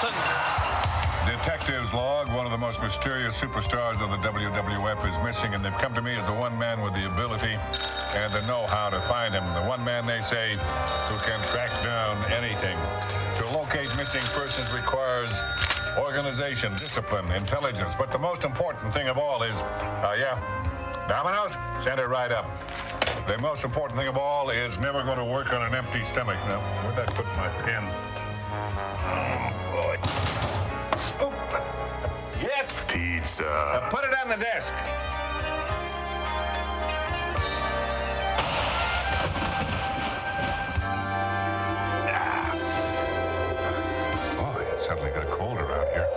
Nielsen. Detectives log one of the most mysterious superstars of the WWF is missing, and they've come to me as the one man with the ability and the know-how to find him. The one man, they say, who can track down anything. To locate missing persons requires organization, discipline, intelligence. But the most important thing of all is, Domino's, send it right up. The most important thing of all is never going to work on an empty stomach. Now, where'd I put my pen? Oh, boy. Oh. Yes? Pizza. Put it on the desk. Boy, it suddenly got cold around here.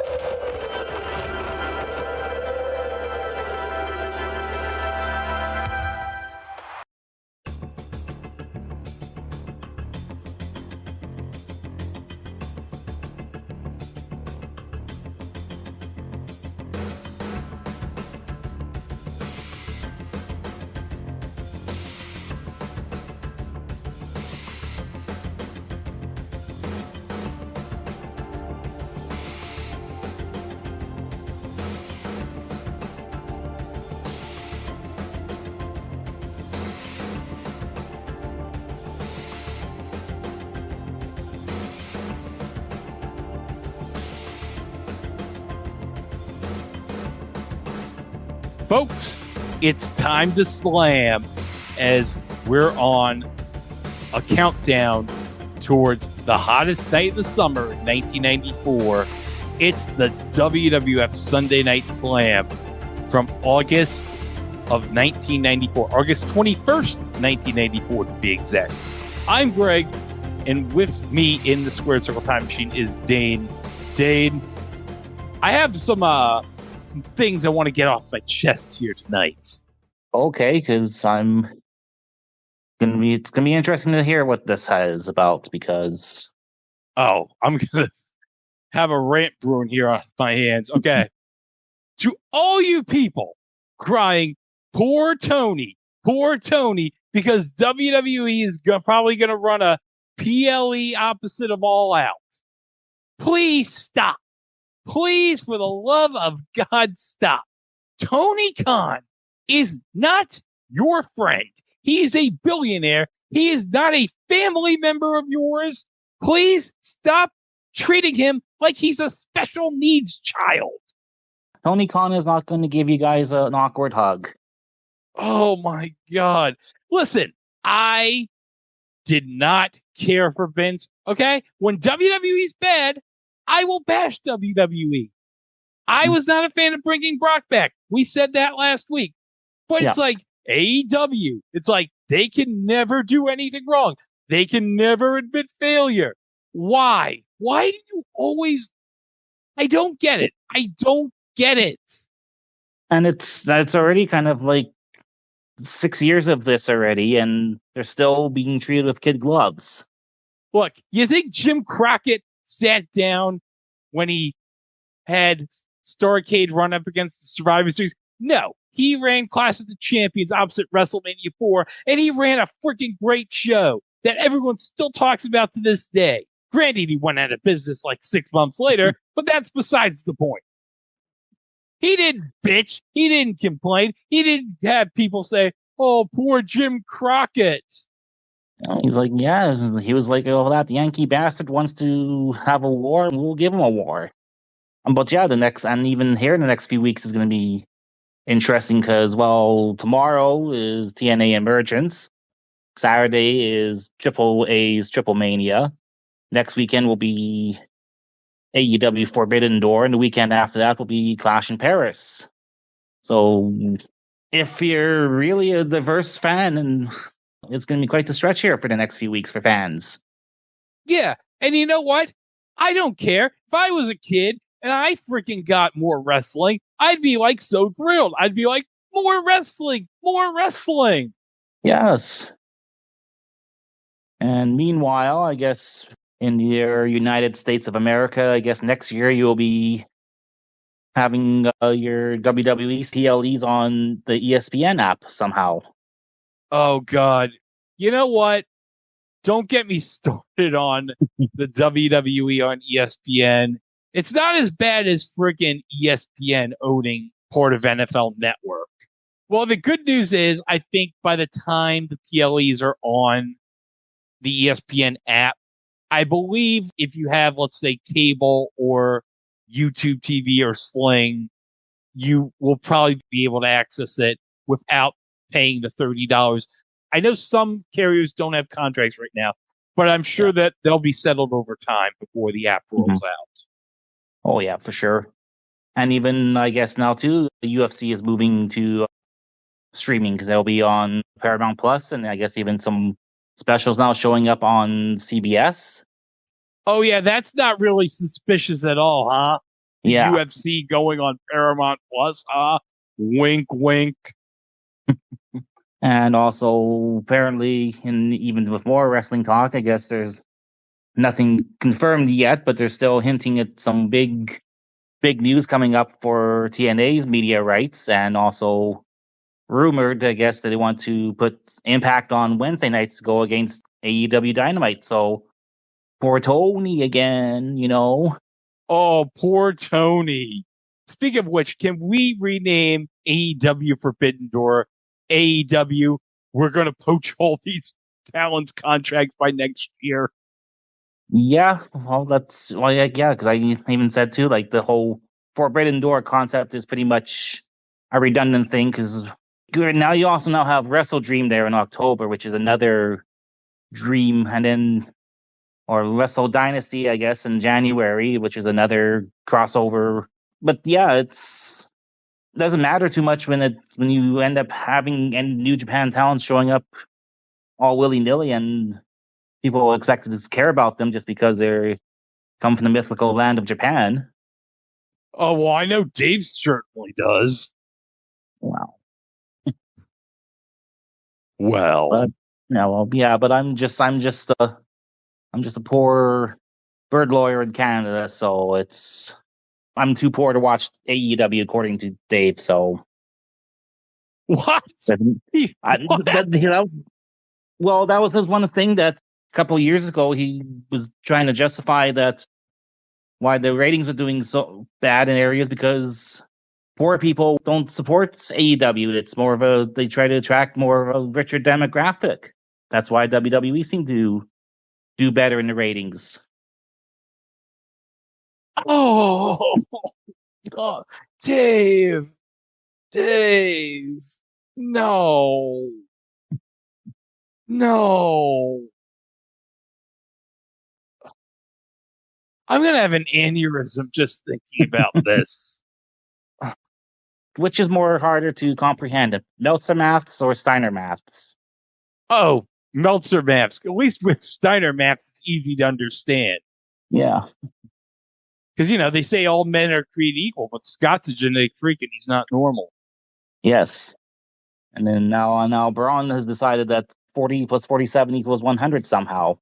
Folks, it's time to slam as we're on a countdown towards the hottest night of the summer, 1994. It's the WWF Sunday Night Slam from August of 1994, August 21st, 1994 to be exact. I'm Greg, and with me in the Squared Circle Time Machine is Dane. Dane, I have some things I want to get off my chest here tonight. Okay, because it's gonna be interesting to hear what this is about, because I'm gonna have a rant brewing here on my hands. Okay. To all you people crying, poor Tony, because WWE is probably gonna run a PLE opposite of All Out. Please stop. Please, for the love of God, stop. Tony Khan is not your friend. He is a billionaire. He is not a family member of yours. Please stop treating him like he's a special needs child. Tony Khan is not going to give you guys an awkward hug. Oh, my God. Listen, I did not care for Vince, okay? When WWE's bad, I will bash WWE. I was not a fan of bringing Brock back. We said that last week. But It's like AEW. It's like they can never do anything wrong. They can never admit failure. Why? Why do you always... I don't get it. I don't get it. And that's already kind of like 6 years of this already, and they're still being treated with kid gloves. Look, you think Jim Crockett sat down when he had Starrcade run up against the Survivor Series? No, he ran Clash of the Champions opposite WrestleMania 4, and he ran a freaking great show that everyone still talks about to this day. Granted, he went out of business like 6 months later, but that's besides the point. He didn't bitch. He didn't complain. He didn't have people say, "Oh, poor Jim Crockett." He's like, he was like, "Oh, that Yankee bastard wants to have a war, and we'll give him a war." But the next few weeks is going to be interesting because, tomorrow is TNA Emergence. Saturday is Triple A's Triple Mania. Next weekend will be AEW Forbidden Door, and the weekend after that will be Clash in Paris. So, if you're really a diverse fan, and it's going to be quite the stretch here for the next few weeks for fans. Yeah, and you know what? I don't care. If I was a kid and I freaking got more wrestling, I'd be like so thrilled. I'd be like, more wrestling, more wrestling. Yes. And meanwhile, I guess in your United States of America, I guess next year you'll be having your WWE PLEs on the ESPN app somehow. Oh, God. You know what? Don't get me started on the WWE on ESPN. It's not as bad as freaking ESPN owning part of NFL Network. Well, the good news is, I think by the time the PLEs are on the ESPN app, I believe if you have, let's say, cable or YouTube TV or Sling, you will probably be able to access it without paying the $30. I know some carriers don't have contracts right now, but I'm sure that they'll be settled over time before the app rolls out. Oh, yeah, for sure. And even, I guess, now, too, the UFC is moving to streaming because they'll be on Paramount Plus, and I guess even some specials now showing up on CBS. Oh, yeah, that's not really suspicious at all, huh? The Yeah. UFC going on Paramount Plus, huh? Wink, wink. And also, apparently, even with more wrestling talk, I guess there's nothing confirmed yet, but they're still hinting at some big news coming up for TNA's media rights, and also rumored, I guess, that they want to put Impact on Wednesday nights to go against AEW Dynamite. So, poor Tony again, you know. Oh, poor Tony. Speaking of which, can we rename AEW Forbidden Door AEW? We're going to poach all these talents' contracts by next year. Yeah, well, yeah, because I even said too, like the whole Forbidden Door concept is pretty much a redundant thing because now you also now have Wrestle Dream there in October, which is another dream, and then or Wrestle Dynasty, I guess, in January, which is another crossover. But yeah, it doesn't matter too much when you end up having New Japan talents showing up all willy nilly, and people expect to care about them just because they come from the mythical land of Japan. Oh, well, I know Dave certainly does. Wow. Well, but I'm just a poor bird lawyer in Canada, so I'm too poor to watch AEW, according to Dave. So what? Well, that was his one thing that a couple of years ago he was trying to justify that why the ratings were doing so bad in areas because poor people don't support AEW. It's more of they try to attract more of a richer demographic. That's why WWE seemed to do better in the ratings. Oh, God. Dave, no. I'm going to have an aneurysm just thinking about this. Which is more harder to comprehend, Meltzer maths or Steiner maths? Oh, Meltzer maths. At least with Steiner maths, it's easy to understand. Yeah. Because, they say all men are created equal, but Scott's a genetic freak and he's not normal. Yes. And then now Braun has decided that 40 plus 47 equals 100 somehow.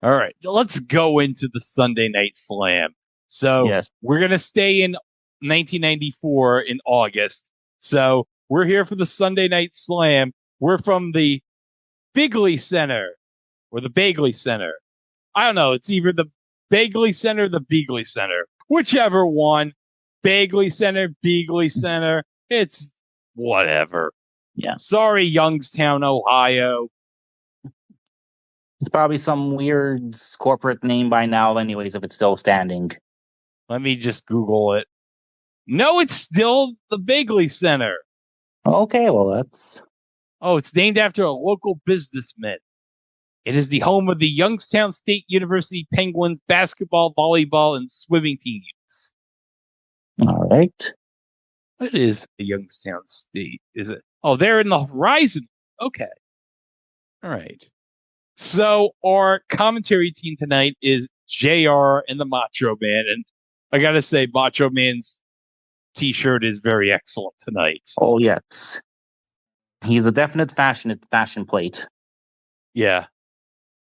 All right, let's go into the Sunday Night Slam. So yes. We're going to stay in 1994 in August. So we're here for the Sunday Night Slam. We're from the Bigley Center or the Bagley Center. I don't know. It's either the Bagley Center or the Beagley Center. Whichever one. Bagley Center, Beagley Center. It's whatever. Yeah. Sorry, Youngstown, Ohio. It's probably some weird corporate name by now anyways, if it's still standing. Let me just Google it. No, it's still the Bagley Center. Okay, well, that's... Oh, it's named after a local businessman. It is the home of the Youngstown State University Penguins basketball, volleyball, and swimming teams. All right. What is the Youngstown State? Is it? Oh, they're in the Horizon. Okay. All right. So our commentary team tonight is JR and the Macho Man. And I got to say, Macho Man's t-shirt is very excellent tonight. Oh, yes. He's a definite fashion plate. Yeah.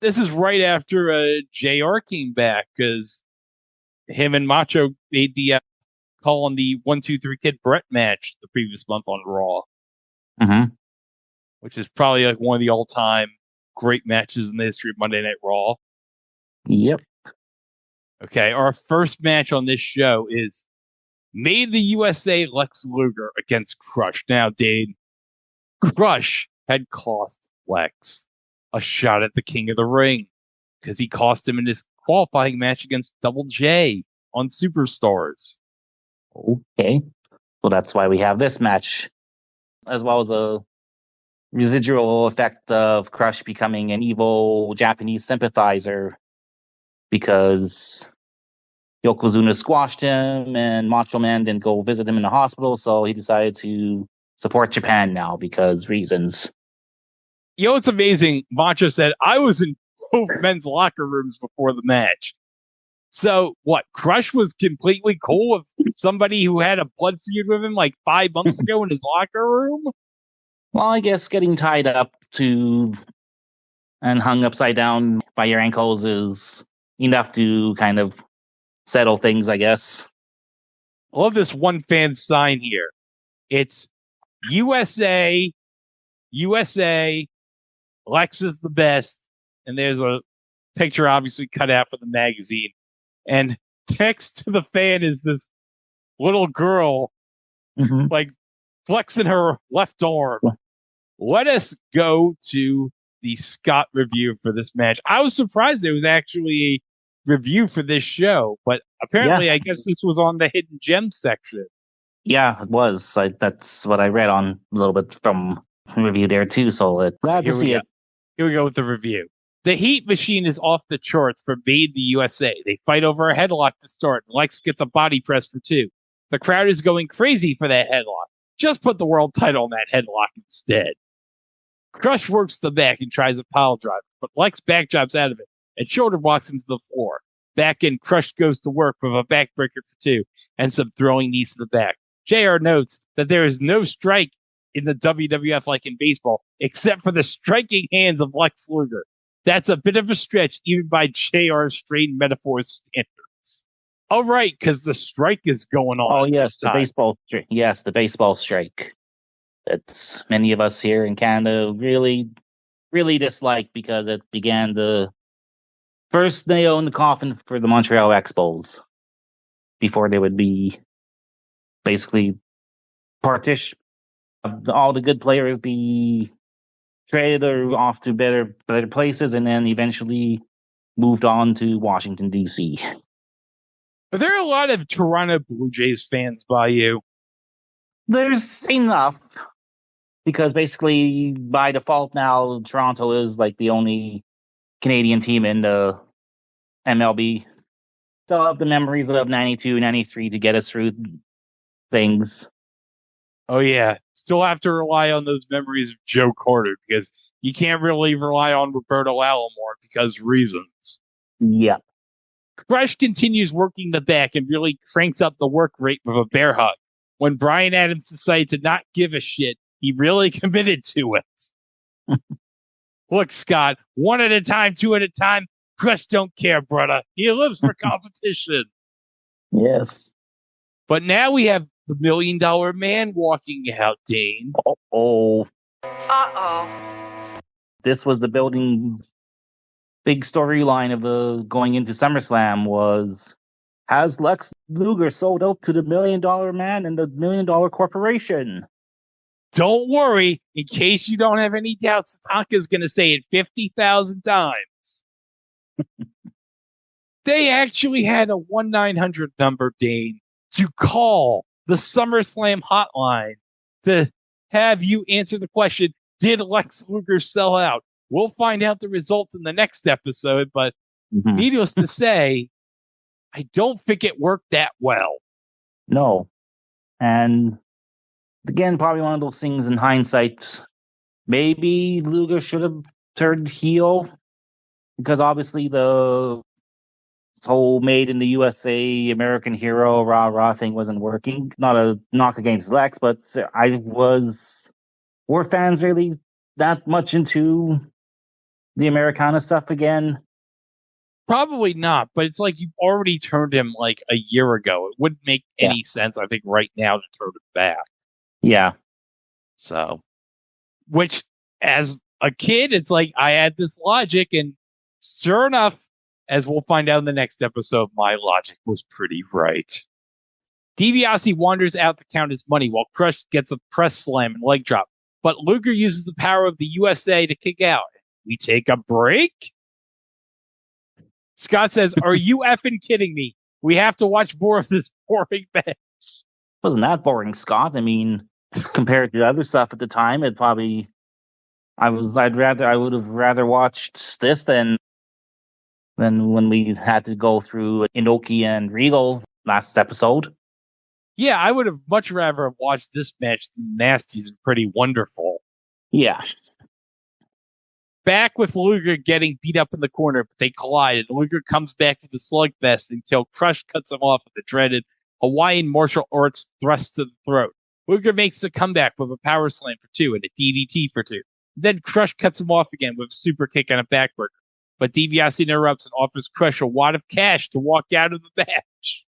This is right after JR came back because him and Macho made the call on the 1-2-3 Kid Bret match the previous month on Raw. Mm-hmm. Which is probably like one of the all-time great matches in the history of Monday Night Raw. Yep. Okay, our first match on this show is Made the USA Lex Luger against Crush. Now, Dane, Crush had cost Lex a shot at the King of the Ring because he cost him in his qualifying match against Double J on Superstars. Okay. Well, that's why we have this match, as well as a residual effect of Crush becoming an evil Japanese sympathizer because Yokozuna squashed him and Macho Man didn't go visit him in the hospital, so he decided to support Japan now because reasons. You know what's amazing? Macho said, I was in both men's locker rooms before the match. So, what, Crush was completely cool with somebody who had a blood feud with him like 5 months ago in his locker room? Well, I guess getting tied up to and hung upside down by your ankles is enough to kind of settle things, I guess. I love this one fan sign here. It's USA, USA, Lex is the best. And there's a picture obviously cut out for the magazine. And next to the fan is this little girl, like flexing her left arm. Let us go to the Scott review for this match. I was surprised there was actually a review for this show, but apparently I guess this was on the Hidden Gems section. Yeah, it was. That's what I read on a little bit from the review there too, so glad to see it. Here we go with the review. The Heat Machine is off the charts for Made the USA. They fight over a headlock to start, and Lex gets a body press for 2. The crowd is going crazy for that headlock. Just put the world title on that headlock instead. Crush works the back and tries a pile driver, but Lex backdrops out of it and shoulder blocks him to the floor. Back in, Crush goes to work with a backbreaker for 2 and some throwing knees to the back. JR notes that there is no strike in the WWF like in baseball, except for the striking hands of Lex Luger. That's a bit of a stretch, even by JR's strained metaphor standards. All right, because the strike is going on. Oh, yes, the baseball strike. Yes, the baseball strike. That many of us here in Canada really, really dislike because it began the first nail in the coffin for the Montreal Expos before they would be basically partitioned. All the good players be traded or off to better places, and then eventually moved on to Washington, D.C. Are there a lot of Toronto Blue Jays fans by you? There's enough, because basically by default now Toronto is like the only Canadian team in the MLB. Still have the memories of 92, 93 to get us through things. Oh, yeah. Still have to rely on those memories of Joe Carter because you can't really rely on Roberto Alomar because reasons. Yep. Crush continues working the back and really cranks up the work rate with a bear hug. When Brian Adams decided to not give a shit, he really committed to it. Look, Scott, 1 at a time, 2 at a time. Crush don't care, brother. He lives for competition. Yes. But now we have the $1 Million Man walking out, Dane. Uh-oh. Uh-oh. This was the building's big storyline of the going into SummerSlam was, has Lex Luger sold out to the $1 Million Man and the $1 Million Corporation? Don't worry. In case you don't have any doubts, Tatanka's going to say it 50,000 times. They actually had a 1-900 number, Dane, to call the SummerSlam hotline to have you answer the question, did Lex Luger sell out? We'll find out the results in the next episode, but needless to say, I don't think it worked that well. No. And again, probably one of those things in hindsight, maybe Luger should have turned heel, because obviously the whole made in the USA American hero rah thing wasn't working. Not a knock against Lex, but were fans really that much into the Americana stuff again? Probably not, but it's like you've already turned him like a year ago. It wouldn't make any sense, I think, right now to turn it back. Yeah. So, which as a kid, it's like I had this logic, and sure enough, As we'll find out in the next episode, my logic was pretty right. DiBiase wanders out to count his money while Crush gets a press slam and leg drop. But Luger uses the power of the USA to kick out. We take a break? Scott says, are you effing kidding me? We have to watch more of this boring match. Wasn't that boring, Scott? I mean, compared to other stuff at the time, it probably I would have rather watched this than when we had to go through Inoki and Regal last episode. Yeah, I would have much rather have watched this match than Nasty's and Pretty Wonderful. Yeah. Back with Luger getting beat up in the corner, but they collide, and Luger comes back to the slugfest until Crush cuts him off with a dreaded Hawaiian martial arts thrust to the throat. Luger makes the comeback with a power slam for 2 and a DDT for 2. Then Crush cuts him off again with a super kick and a backbreaker. But DiBiase interrupts and offers Crush a wad of cash to walk out of the match.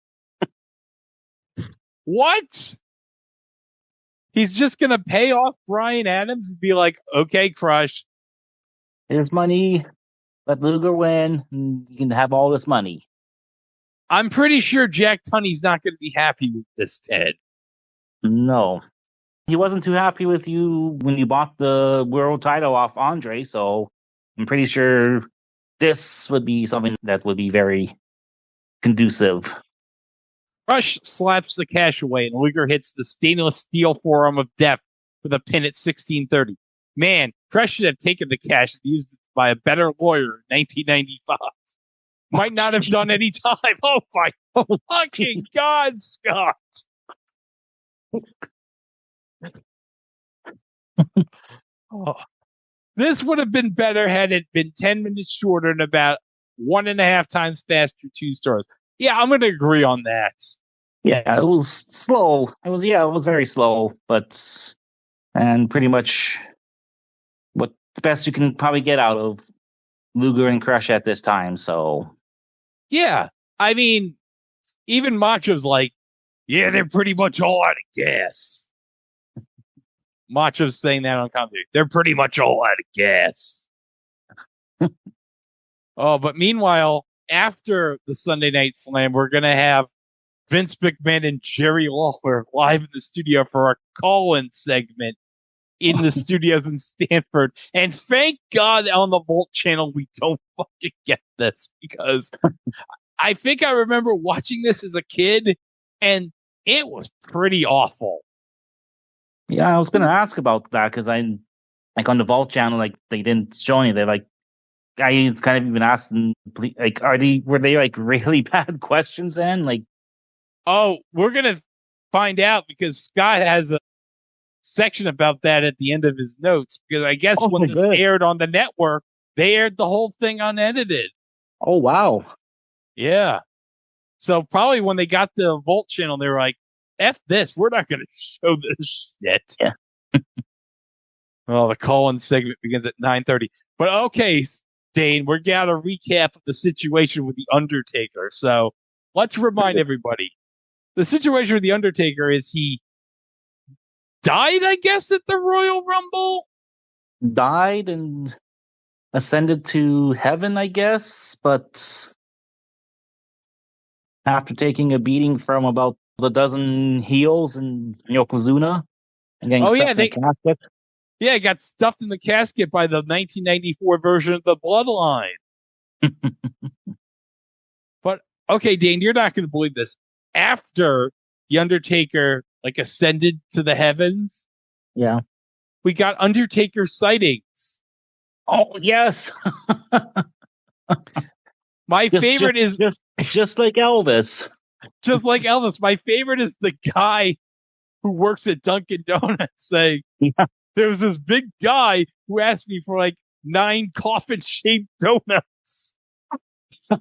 What? He's just going to pay off Bryan Adams and be like, okay, Crush. Here's money. Let Luger win. And you can have all this money. I'm pretty sure Jack Tunney's not going to be happy with this, Ted. No. He wasn't too happy with you when you bought the world title off Andre, so I'm pretty sure this would be something that would be very conducive. Crush slaps the cash away, and Luger hits the stainless steel forearm of death for the pin at 16:30. Man, Crush should have taken the cash and used it by a better lawyer in 1995. Might not have done any time. Oh my fucking God, Scott. Oh. This would have been better had it been 10 minutes shorter and about 1.5 times faster, 2 stars. Yeah, I'm going to agree on that. Yeah, it was slow. It was very slow, and pretty much what the best you can probably get out of Luger and Crush at this time, so. Yeah, I mean, even Macho's like, yeah, they're pretty much all out of gas. Macho's saying that on commentary. They're pretty much all out of gas. Oh, but meanwhile, after the Sunday Night Slam, we're going to have Vince McMahon and Jerry Lawler live in the studio for our call-in segment in the studios in Stanford. And thank God on the Volt channel we don't fucking get this, because I think I remember watching this as a kid and it was pretty awful. Yeah, I was going to ask about that because I, like on the Vault channel, like they didn't show any. They're like, I kind of even asked them, like, were they like really bad questions then? Like, oh, we're going to find out because Scott has a section about that at the end of his notes, because I guess when this aired on the network, they aired the whole thing unedited. Oh, wow. Yeah. So probably when they got the Volt channel, they were like, F this, we're not going to show this shit. Yeah. Well, the call-in segment begins at 9:30. But okay, Dane, we're going to recap of the situation with The Undertaker. So let's remind everybody. The situation with The Undertaker is he died, I guess, at the Royal Rumble? Died and ascended to heaven, I guess, but after taking a beating from about a dozen heels in Yokozuna and getting stuck in the casket. Yeah, got stuffed in the casket by the 1994 version of the Bloodline. But okay, Dane, you're not going to believe this. After The Undertaker ascended to the heavens, yeah, we got Undertaker sightings. Oh yes. My favorite is just like Elvis. Just like Elvis. My favorite is the guy who works at Dunkin' Donuts saying, yeah, there was this big guy who asked me for 9 coffin-shaped donuts. I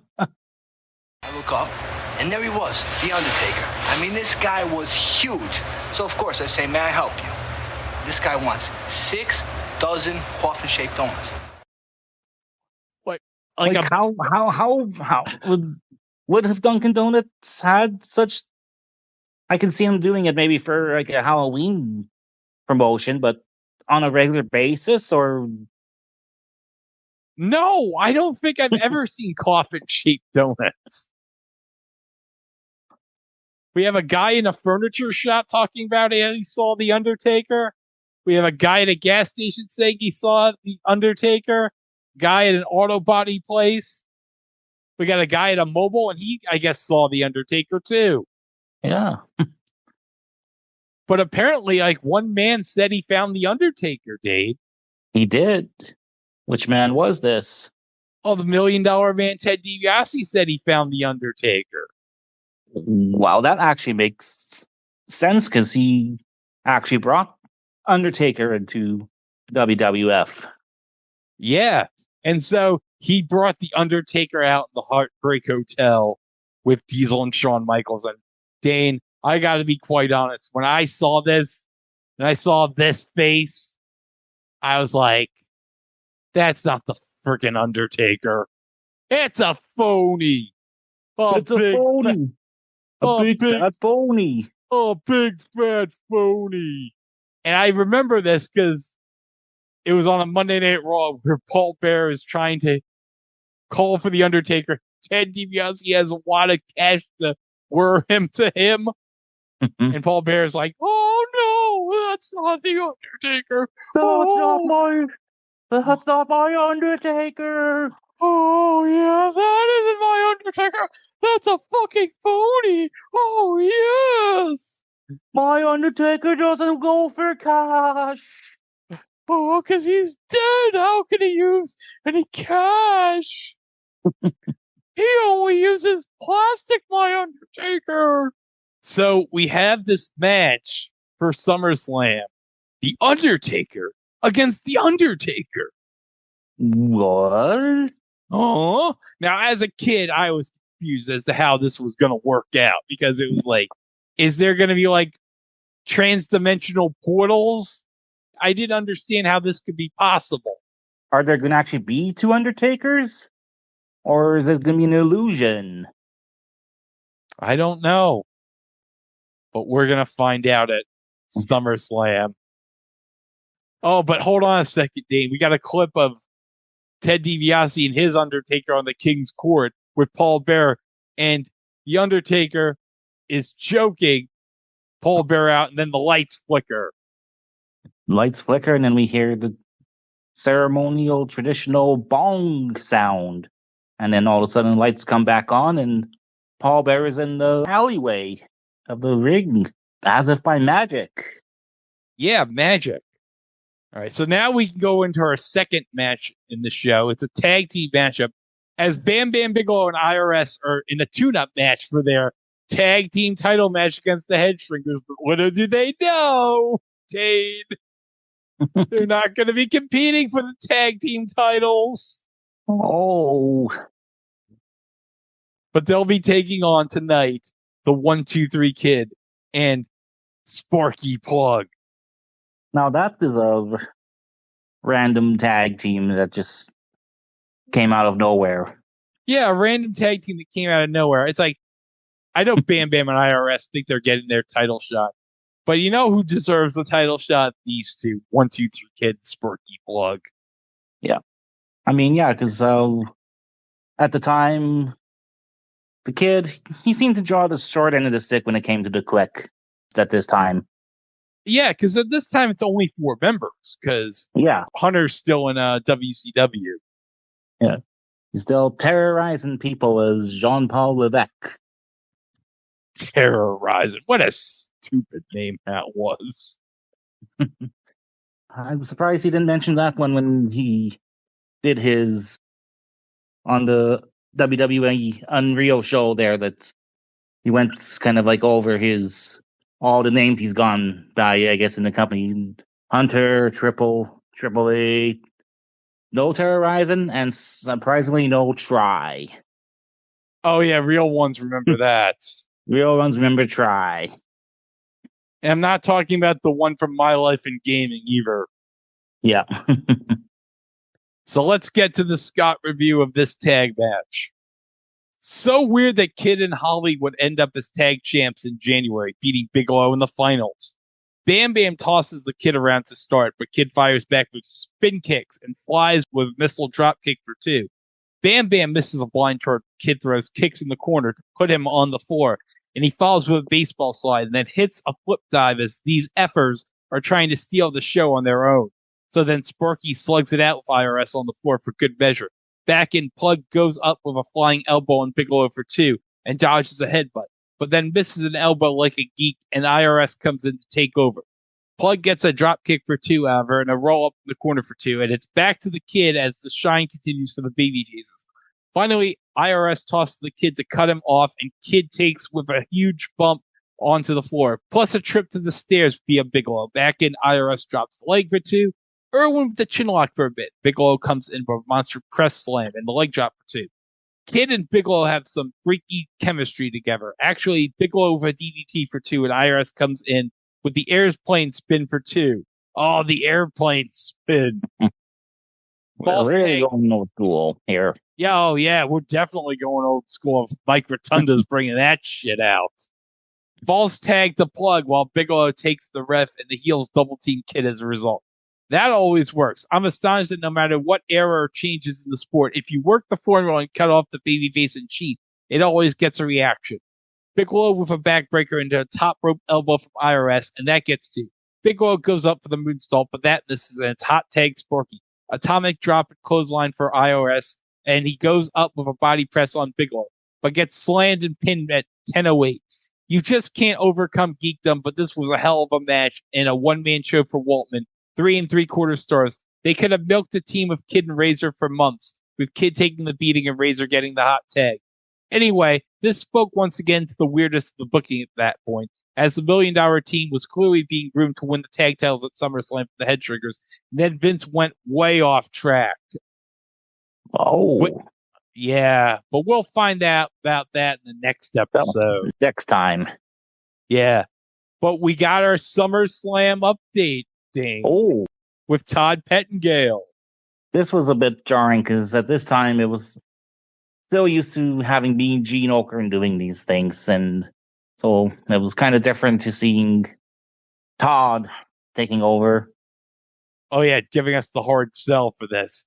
look up, and there he was, The Undertaker. I mean, this guy was huge. So, of course, I say, may I help you? This guy wants 6 dozen coffin-shaped donuts. How would have Dunkin' Donuts had such? I can see them doing it maybe for a Halloween promotion, but on a regular basis, or No, I don't think I've ever seen coffin-shaped donuts. We have a guy in a furniture shop talking about how he saw The Undertaker. We have a guy at a gas station saying he saw The Undertaker. Guy at an auto body place. We got a guy at a mobile, and he, I guess, saw The Undertaker too. Yeah. But apparently, like, one man said he found The Undertaker, Dave. He did. Which man was this? Oh, the $1 Million Man, Ted DiBiase, said he found The Undertaker. Wow, that actually makes sense because he actually brought Undertaker into WWF. Yeah. And so he brought The Undertaker out in the Heartbreak Hotel with Diesel and Shawn Michaels. And Dane, I got to be quite honest. When I saw this and I saw this face, I was like, that's not the freaking Undertaker. It's a phony. It's a phony. A big fat phony. Oh, big fat phony. And I remember this because it was on a Monday Night Raw where Paul Bearer is trying to call for The Undertaker. Ted DiBiase has a lot of cash to lure him to him. And Paul Bearer is like, oh no, that's not The Undertaker. That's not my Undertaker. Oh yes, that isn't my Undertaker. That's a fucking phony. Oh yes. My Undertaker doesn't go for cash. Oh, because he's dead. How can he use any cash? He only uses plastic, my Undertaker. So we have this match for SummerSlam. The Undertaker against The Undertaker. What? Oh, now as a kid, I was confused as to how this was going to work out because it was like, is there going to be like trans-dimensional portals? I didn't understand how this could be possible. Are there going to actually be two Undertakers? Or is it going to be an illusion? I don't know. But we're going to find out at SummerSlam. Oh, but hold on a second, Dane. We got a clip of Ted DiBiase and his Undertaker on the King's Court with Paul Bearer. And the Undertaker is choking Paul Bearer out, and then the lights flicker. Lights flicker, and then we hear the ceremonial, traditional bong sound. And then all of a sudden, lights come back on, and Paul Bearer is in the alleyway of the ring, as if by magic. Yeah, magic. All right, so now we can go into our second match in the show. It's a tag team matchup as Bam Bam Bigelow and IRS are in a tune-up match for their tag team title match against the Headstringers. But little do they know, Dane, they're not going to be competing for the tag team titles. Oh. But they'll be taking on tonight the 1-2-3 Kid and Sparky Plug. Now that is a random tag team that just came out of nowhere. Yeah, a random tag team that came out of nowhere. It's like, I know Bam Bam and IRS think they're getting their title shot. But you know who deserves the title shot? These two. 1-2-3 Kid, Sparky Plug. Yeah. I mean, yeah, because at the time, the Kid, he seemed to draw the short end of the stick when it came to the Click at this time. Yeah, because at this time it's only 4 members, because Hunter's still in WCW. Yeah. He's still terrorizing people as Jean-Paul Levesque. Terrorizing. What a stupid name that was. I'm surprised he didn't mention that one when he did his on the WWE Unreal show there. That he went kind of like over his all the names he's gone by, I guess, in the company. Hunter, Triple A, no terrorizing, and surprisingly no try. Oh yeah, real ones remember that. Real ones remember try. And I'm not talking about the one from My Life in Gaming either. Yeah. So let's get to the Scott review of this tag match. So weird that Kid and Holly would end up as tag champs in January, beating Bigelow in the finals. Bam Bam tosses the Kid around to start, but Kid fires back with spin kicks and flies with a missile drop kick for 2. Bam Bam misses a blind turn. Kid throws kicks in the corner to put him on the floor, and he falls with a baseball slide and then hits a flip dive as these effers are trying to steal the show on their own. So then Sparky slugs it out with IRS on the floor for good measure. Back in, Plug goes up with a flying elbow on Bigelow for 2 and dodges a headbutt, but then misses an elbow like a geek, and IRS comes in to take over. Plug gets a drop kick for 2, however, and a roll up in the corner for 2, and it's back to the Kid as the shine continues for the baby faces. Finally, IRS tosses the Kid to cut him off, and Kid takes with a huge bump onto the floor, plus a trip to the stairs via Bigelow. Back in, IRS drops the leg for 2. Irwin with the chin lock for a bit. Bigelow comes in with a monster press slam and the leg drop for 2. Kid and Bigelow have some freaky chemistry together. Actually, Bigelow with a DDT for 2, and IRS comes in with the airplane spin for 2. Oh, the airplane spin. We're really going old school here. Yeah, oh yeah, we're definitely going old school. If Mike Rotunda's bringing that shit out. False tag to Plug while Bigelow takes the ref, and the heels double team Kid as a result. That always works. I'm astonished that no matter what era or changes in the sport, if you work the formula and cut off the babyface and cheat, it always gets a reaction. Bigelow with a backbreaker into a top rope elbow from IRS, and that gets 2. Bigelow goes up for the moonsault, but that misses, and it's hot tag Sparky. Atomic drop and clothesline for IRS, and he goes up with a body press on Bigelow, but gets slammed and pinned at 10:08. You just can't overcome geekdom, but this was a hell of a match and a one-man show for Waltman. 3 3/4 stars. They could have milked a team of Kid and Razor for months, with Kid taking the beating and Razor getting the hot tag. Anyway, this spoke once again to the weirdness of the booking at that point, as the $1 Million team was clearly being groomed to win the tag titles at SummerSlam for the Head Triggers, and then Vince went way off track. Oh. Yeah, but we'll find out about that in the next episode. Next time. Yeah. But we got our SummerSlam update, Dane. Oh. With Todd Pettengill. This was a bit jarring because at this time it was still used to having been Gene Okerlund doing these things, and so it was kind of different to seeing Todd taking over. Oh yeah, giving us the hard sell for this.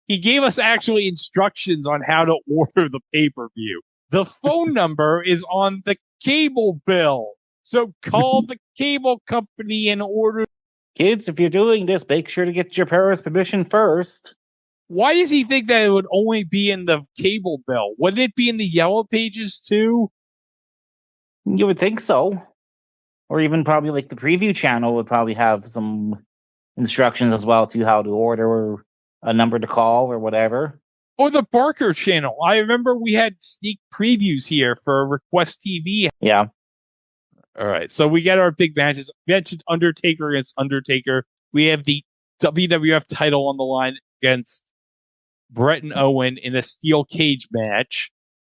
He gave us actually instructions on how to order the pay-per-view. The phone number is on the cable bill. So call the cable company and order. Kids, if you're doing this, make sure to get your parents' permission first. Why does he think that it would only be in the cable bill? Wouldn't it be in the yellow pages too? You would think so. Or even probably like the preview channel would probably have some instructions as well to how to order a number to call or whatever. Or the Barker channel. I remember we had sneak previews here for Request TV. Yeah. All right. So we got our big matches. We mentioned Undertaker against Undertaker. We have the WWF title on the line against Bret and Owen in a steel cage match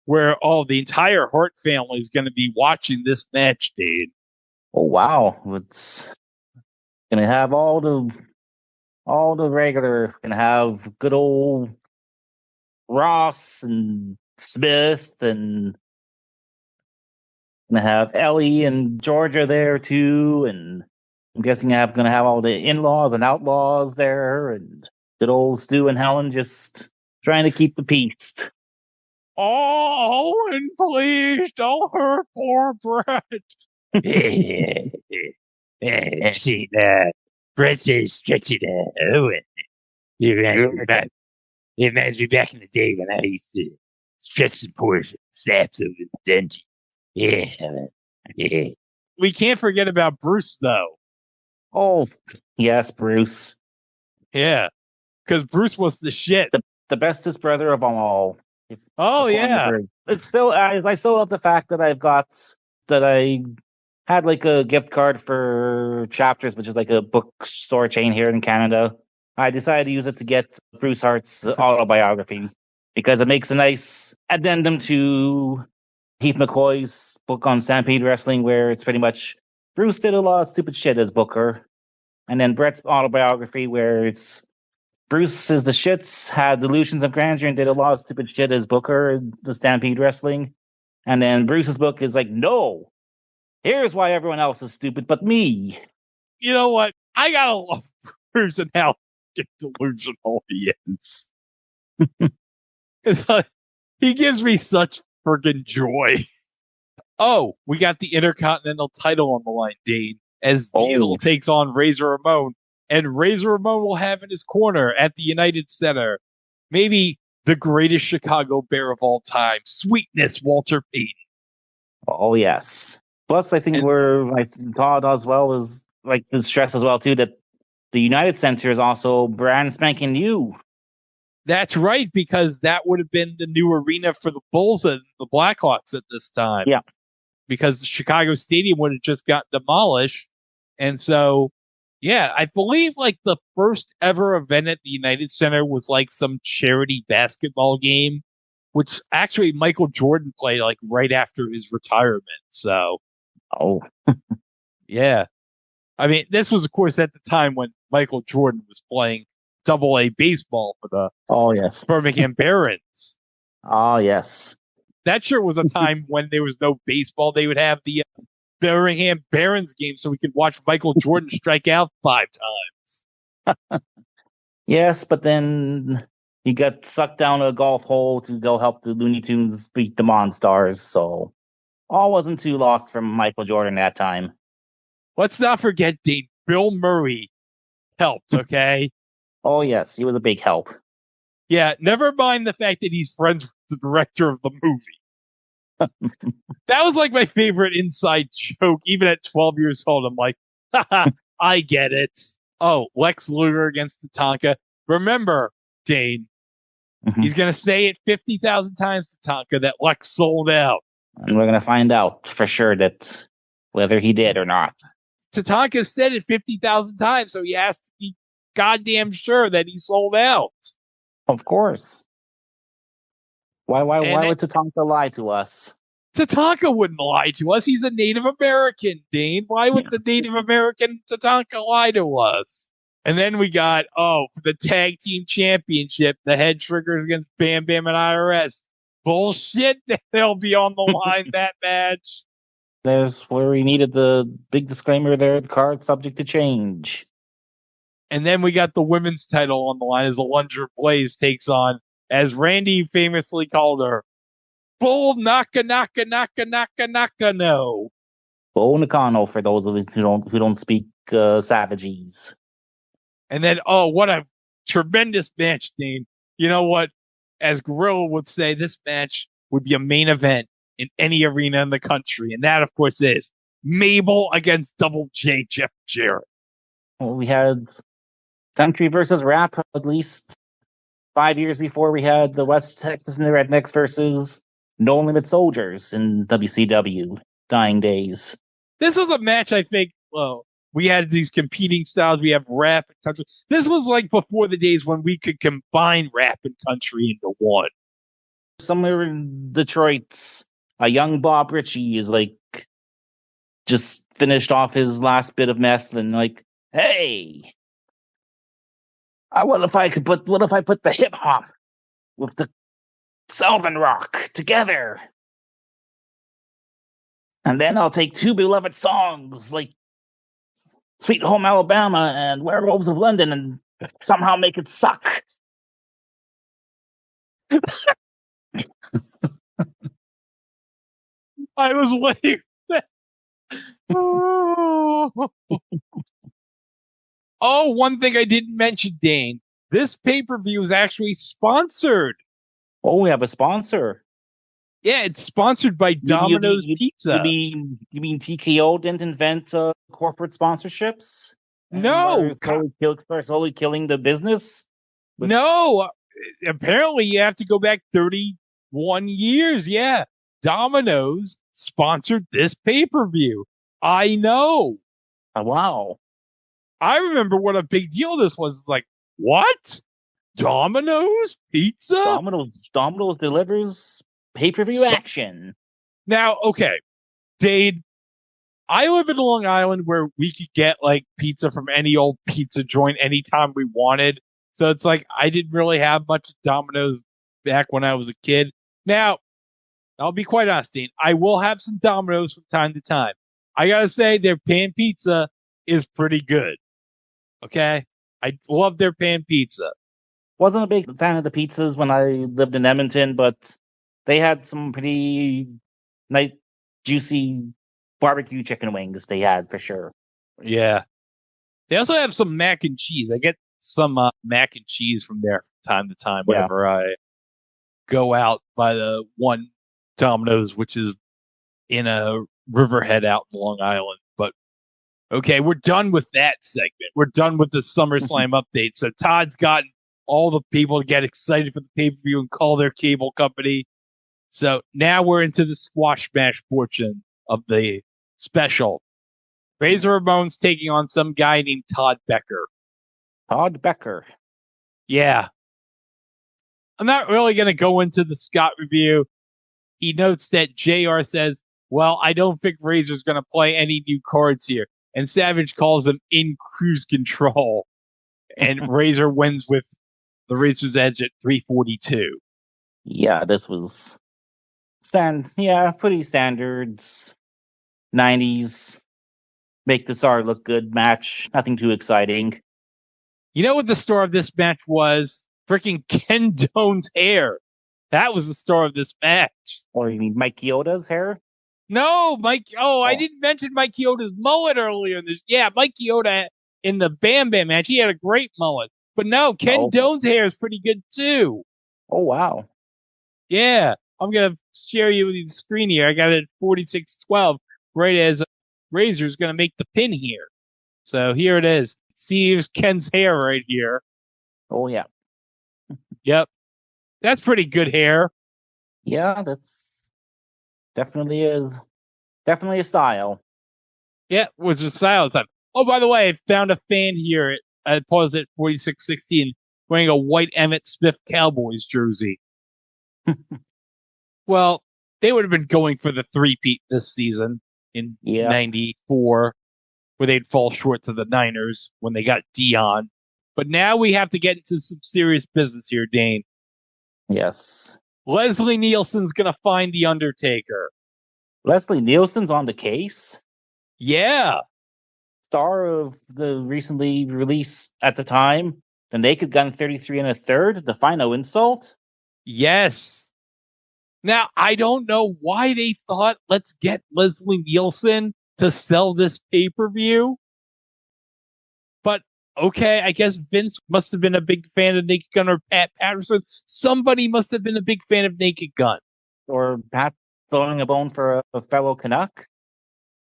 where the entire Hart family is going to be watching this match, Dane. Oh, wow. It's going to have all the regular, going to have good old Ross and Smith, and going to have Ellie and Georgia there too, and I'm guessing I'm going to have all the in-laws and outlaws there, and good old Stu and Helen just trying to keep the peace. Oh, and please don't hurt poor Bret. See that? Bret's stretching that Owen. It reminds me back in the day when I used to stretch some poor saps over the dungeon. Yeah. We can't forget about Bruce, though. Oh, yes, Bruce. Yeah, because Bruce was the shit. The bestest brother of them all. Oh, yeah. It's still, I still love the fact that I had like a gift card for Chapters, which is like a bookstore chain here in Canada. I decided to use it to get Bruce Hart's autobiography because it makes a nice addendum to Heath McCoy's book on Stampede Wrestling, where it's pretty much Bruce did a lot of stupid shit as Booker. And then Bret's autobiography, where it's Bruce is the shits, had delusions of grandeur, and did a lot of stupid shit as Booker, the Stampede Wrestling. And then Bruce's book is like, no, here's why everyone else is stupid but me. you know what? I gotta love Bruce and how delusional he is. It's like, he gives me such freaking joy. Oh, we got the Intercontinental title on the line, Dane, as Diesel takes on Razor Ramon. And Razor Ramon will have in his corner at the United Center maybe the greatest Chicago Bear of all time, Sweetness Walter Payton. Oh, yes. Plus, I think I thought as well as like to stress as well, too, that the United Center is also brand spanking new. That's right, because that would have been the new arena for the Bulls and the Blackhawks at this time. Yeah. Because the Chicago Stadium would have just got demolished. And so, yeah, I believe like the first ever event at the United Center was like some charity basketball game, which actually Michael Jordan played like right after his retirement. So, yeah. I mean, this was, of course, at the time when Michael Jordan was playing Double-A baseball for the Birmingham Barons. Oh, yes. That sure was a time when there was no baseball. They would have the Birmingham Barons game so we could watch Michael Jordan strike out 5 times. Yes, but then he got sucked down a golf hole to go help the Looney Tunes beat the Monstars. So all wasn't too lost from Michael Jordan that time. Let's not forget Dane. Bill Murray helped, okay? Oh, yes, he was a big help. Yeah, never mind the fact that he's friends with the director of the movie. That was like my favorite inside joke, even at 12 years old. I'm like, haha, I get it. Oh, Lex Luger against Tatanka. Remember, Dane, he's going to say it 50,000 times to Tatanka that Lex sold out. And we're going to find out for sure that whether he did or not. Tatanka said it 50,000 times, so he has to be goddamn sure that he sold out. Of course. Why would Tatanka lie to us? Tatanka wouldn't lie to us. He's a Native American, Dane. Why would the Native American Tatanka lie to us? And then we got, for the tag team championship, the Head Shrinkers against Bam Bam and IRS. Bullshit. They'll be on the line that match. There's where we needed the big disclaimer there. The card subject to change. And then we got the women's title on the line as Alundra Blaze takes on, as Randy famously called her, Bull Naka Naka Naka Naka Naka No. Bull Nakano for those of us who don't speak Savages. And then, what a tremendous match, Dane. You know what? As Gorilla would say, this match would be a main event in any arena in the country. And that, of course, is Mabel against Double J Jeff Jarrett. Well, we had Country versus Rap at least 5 years before we had the West Texas and the Rednecks versus No Limit Soldiers in WCW Dying Days. This was a match, I think, we had these competing styles. We have rap and country. This was like before the days when we could combine rap and country into one. Somewhere in Detroit, a young Bob Ritchie is like just finished off his last bit of meth and like, hey, what if I put the hip hop with the Southern rock together? And then I'll take 2 beloved songs like Sweet Home Alabama and Werewolves of London and somehow make it suck. I was waiting. One thing I didn't mention, Dane. This pay-per-view is actually sponsored. Oh, we have a sponsor. Yeah, it's sponsored by Domino's Pizza. You mean TKO didn't invent corporate sponsorships? No. Slowly killing the business? No. Apparently, you have to go back 31 years. Yeah. Domino's sponsored this pay-per-view. I know. Oh, wow. I remember what a big deal this was. It's like, what? Domino's Pizza? Domino's delivers pay-per-view action. Now, okay, Dade, I live in Long Island where we could get like pizza from any old pizza joint anytime we wanted. So it's like I didn't really have much Domino's back when I was a kid. Now, I'll be quite honest, Dane. I will have some Domino's from time to time. I gotta say, their pan pizza is pretty good. Okay? I love their pan pizza. Wasn't a big fan of the pizzas when I lived in Edmonton, but they had some pretty nice, juicy barbecue chicken wings they had for sure. Yeah. They also have some mac and cheese. I get some mac and cheese from there from time to time whenever I go out by the one Domino's, which is in a Riverhead out in Long Island. But okay, we're done with that segment. We're done with the SummerSlam update. So Todd's gotten all the people to get excited for the pay-per-view and call their cable company. So now we're into the squash match portion of the special. Razor Ramon's taking on some guy named Todd Becker. Todd Becker. Yeah. I'm not really going to go into the Scott review. He notes that JR says, well, I don't think Razor's going to play any new cards here. And Savage calls him in cruise control. And Razor wins with the Razor's Edge at 342. Yeah, this was pretty standard 90s. Make the star look good match. Nothing too exciting. You know what the star of this match was? Freaking Ken Doan's hair. That was the star of this match. Or you mean Mike Chioda's hair? No, Mike. Oh, I didn't mention Mike Chioda's mullet earlier in this. Yeah, Mike Chioda in the Bam Bam match, he had a great mullet. But no, Ken Doan's hair is pretty good too. Oh, wow. Yeah, I'm going to share you the screen here. I got it at 4612, right as Razor's going to make the pin here. So here it is. See, here's Ken's hair right here. Oh, yeah. Yep. That's pretty good hair. Yeah, that's definitely a style. Yeah, it was a style time. Oh, by the way, I found a fan here. I paused at 4616 wearing a white Emmett Smith Cowboys jersey. Well, they would have been going for the three-peat this season in 94, where they'd fall short to the Niners when they got Dion. But now we have to get into some serious business here, Dane. Yes. Leslie Nielsen's going to find The Undertaker. Leslie Nielsen's on the case? Yeah. Star of the recently released at the time, The Naked Gun 33 1/3, The Final Insult? Yes. Now, I don't know why they thought, let's get Leslie Nielsen to sell this pay-per-view. But, okay, I guess Vince must have been a big fan of Naked Gun, or Pat Patterson. Somebody must have been a big fan of Naked Gun. Or Pat throwing a bone for a fellow Canuck?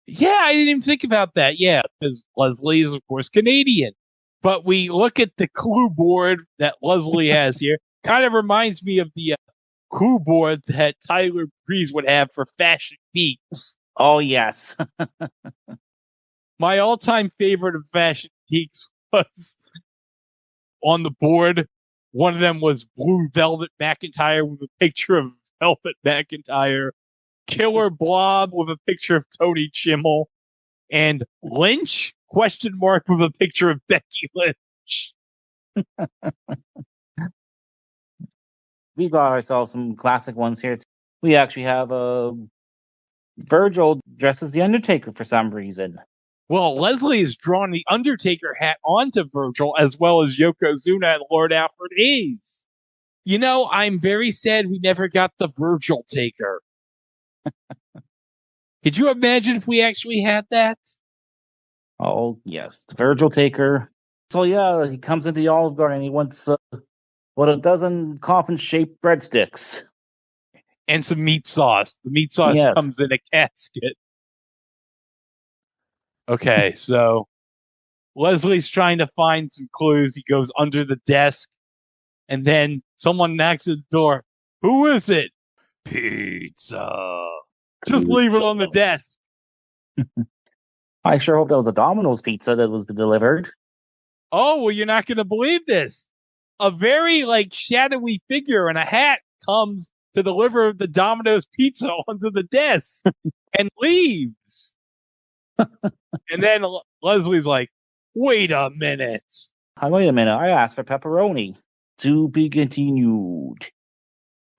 Yeah, I didn't even think about that. Yeah, because Leslie is, of course, Canadian. But we look at the clue board that Leslie has here. Kind of reminds me of the clue board that Tyler Breeze would have for Fashion Geeks. Oh, yes. My all-time favorite of Fashion Geeks was on the board. One of them was Blue Velvet McIntyre with a picture of Velvet McIntyre, Killer Blob with a picture of Tony Chimmel, and Lynch, ? With a picture of Becky Lynch. We got ourselves some classic ones here. We actually have Virgil dressed as the Undertaker for some reason. Well, Leslie has drawn the Undertaker hat onto Virgil, as well as Yokozuna and Lord Alfred Hayes. You know, I'm very sad we never got the Virgil Taker. Could you imagine if we actually had that? Oh, yes. The Virgil Taker. So, yeah, he comes into the Olive Garden and he wants a dozen coffin-shaped breadsticks. And some meat sauce. The meat sauce comes in a casket. Okay, so Leslie's trying to find some clues. He goes under the desk, and then someone knocks at the door. Who is it? Pizza. Just leave it on the desk. I sure hope that was a Domino's pizza that was delivered. Oh, well, you're not going to believe this. A very, shadowy figure in a hat comes to deliver the Domino's pizza onto the desk and leaves. And then Leslie's like, wait a minute. Wait a minute. I asked for pepperoni. To be continued.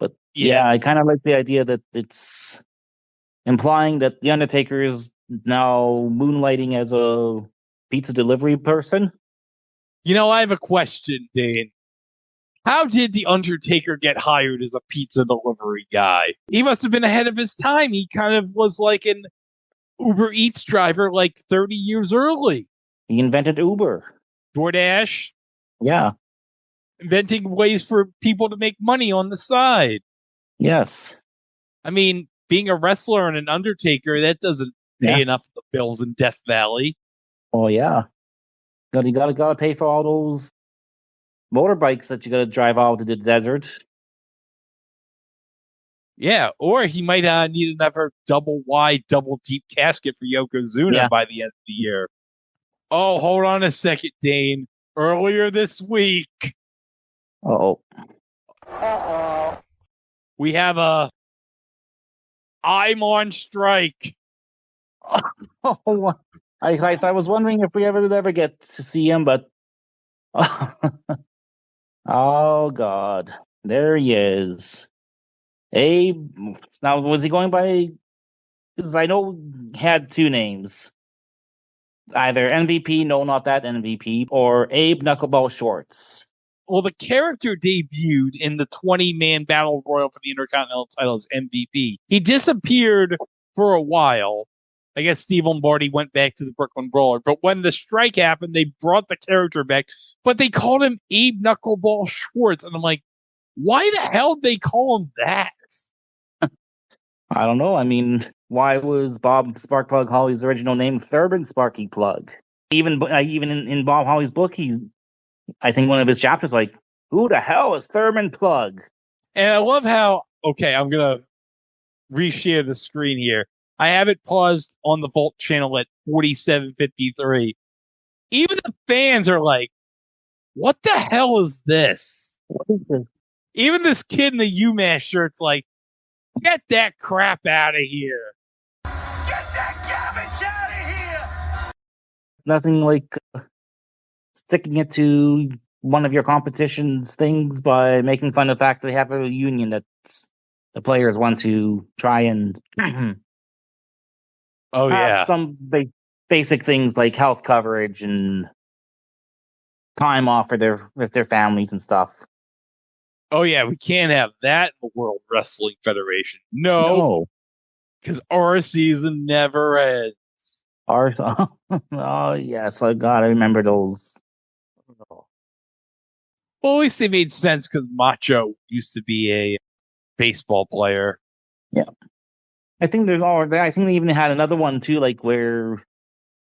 But yeah, I kind of like the idea that it's implying that The Undertaker is now moonlighting as a pizza delivery person. You know, I have a question, Dane. How did The Undertaker get hired as a pizza delivery guy? He must have been ahead of his time. He kind of was like an Uber Eats driver like 30 years early. He invented Uber. DoorDash. Yeah. Inventing ways for people to make money on the side. Yes. I mean, being a wrestler and an Undertaker, that doesn't pay enough of the bills in Death Valley. Oh, yeah. You gotta pay for all those motorbikes that you gotta drive out to the desert. Yeah, or he might need another double wide, double deep casket for Yokozuna by the end of the year. Oh, hold on a second, Dane. Earlier this week. We have I'm on strike. Oh, I was wondering if we would ever get to see him, but oh God, there he is. Abe. Now, was he going by? Because I know he had two names, either MVP, no, not that MVP, or Abe Knuckleball Shorts. Well, the character debuted in the 20-man battle royal for the Intercontinental title as MVP. He disappeared for a while. I guess Steve Lombardi went back to the Brooklyn Brawler. But when the strike happened, they brought the character back. But they called him Abe Knuckleball Schwartz. And I'm like, why the hell did they call him that? I don't know. I mean, why was Bob Sparkplug Holly's original name Thurman Sparky Plug? Even in Bob Holly's book, I think one of his chapters like, who the hell is Thurman Plug? And I love how, okay, I'm going to reshare the screen here. I have it paused on the Vault channel at 47:53. Even the fans are like, what the hell is this? What is this? Even this kid in the UMass shirt's like, get that crap out of here. Get that garbage out of here! Nothing like sticking it to one of your competition's things by making fun of the fact that they have a union that the players want to try and have some basic things like health coverage and time off for their families and stuff. Oh, yeah, we can't have that in the World Wrestling Federation. No. Because our season never ends. Oh, yes. Oh, God, I remember those. Well, at least they made sense because Macho used to be a baseball player. Yeah. I think I think they even had another one, too, like where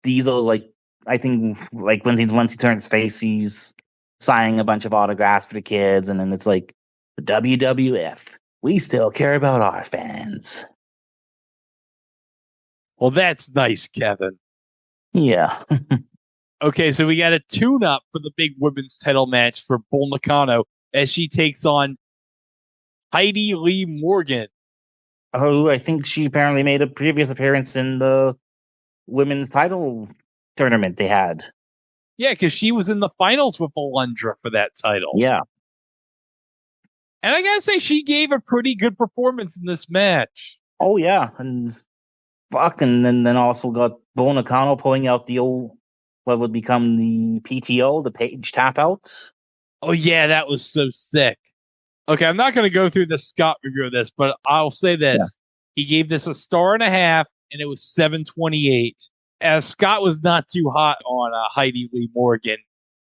Diesel's like, I think, like once he turns face, he's signing a bunch of autographs for the kids, and then it's like, WWF, we still care about our fans. Well, that's nice, Kevin. Yeah. Okay, so we got a tune-up for the big women's title match for Bull Nakano as she takes on Heidi Lee Morgan. Oh, I think she apparently made a previous appearance in the women's title tournament they had. Yeah, because she was in the finals with Alundra for that title. Yeah. And I gotta say, she gave a pretty good performance in this match. Oh, yeah. And then also got Bull Nakano pulling out the old, what would become the PTO, the Page Tap Out. Oh, yeah, that was so sick. Okay, I'm not going to go through the Scott review of this, but I'll say this. Yeah. He gave this a 1.5 stars, and it was 7.28. As Scott was not too hot on Heidi Lee Morgan.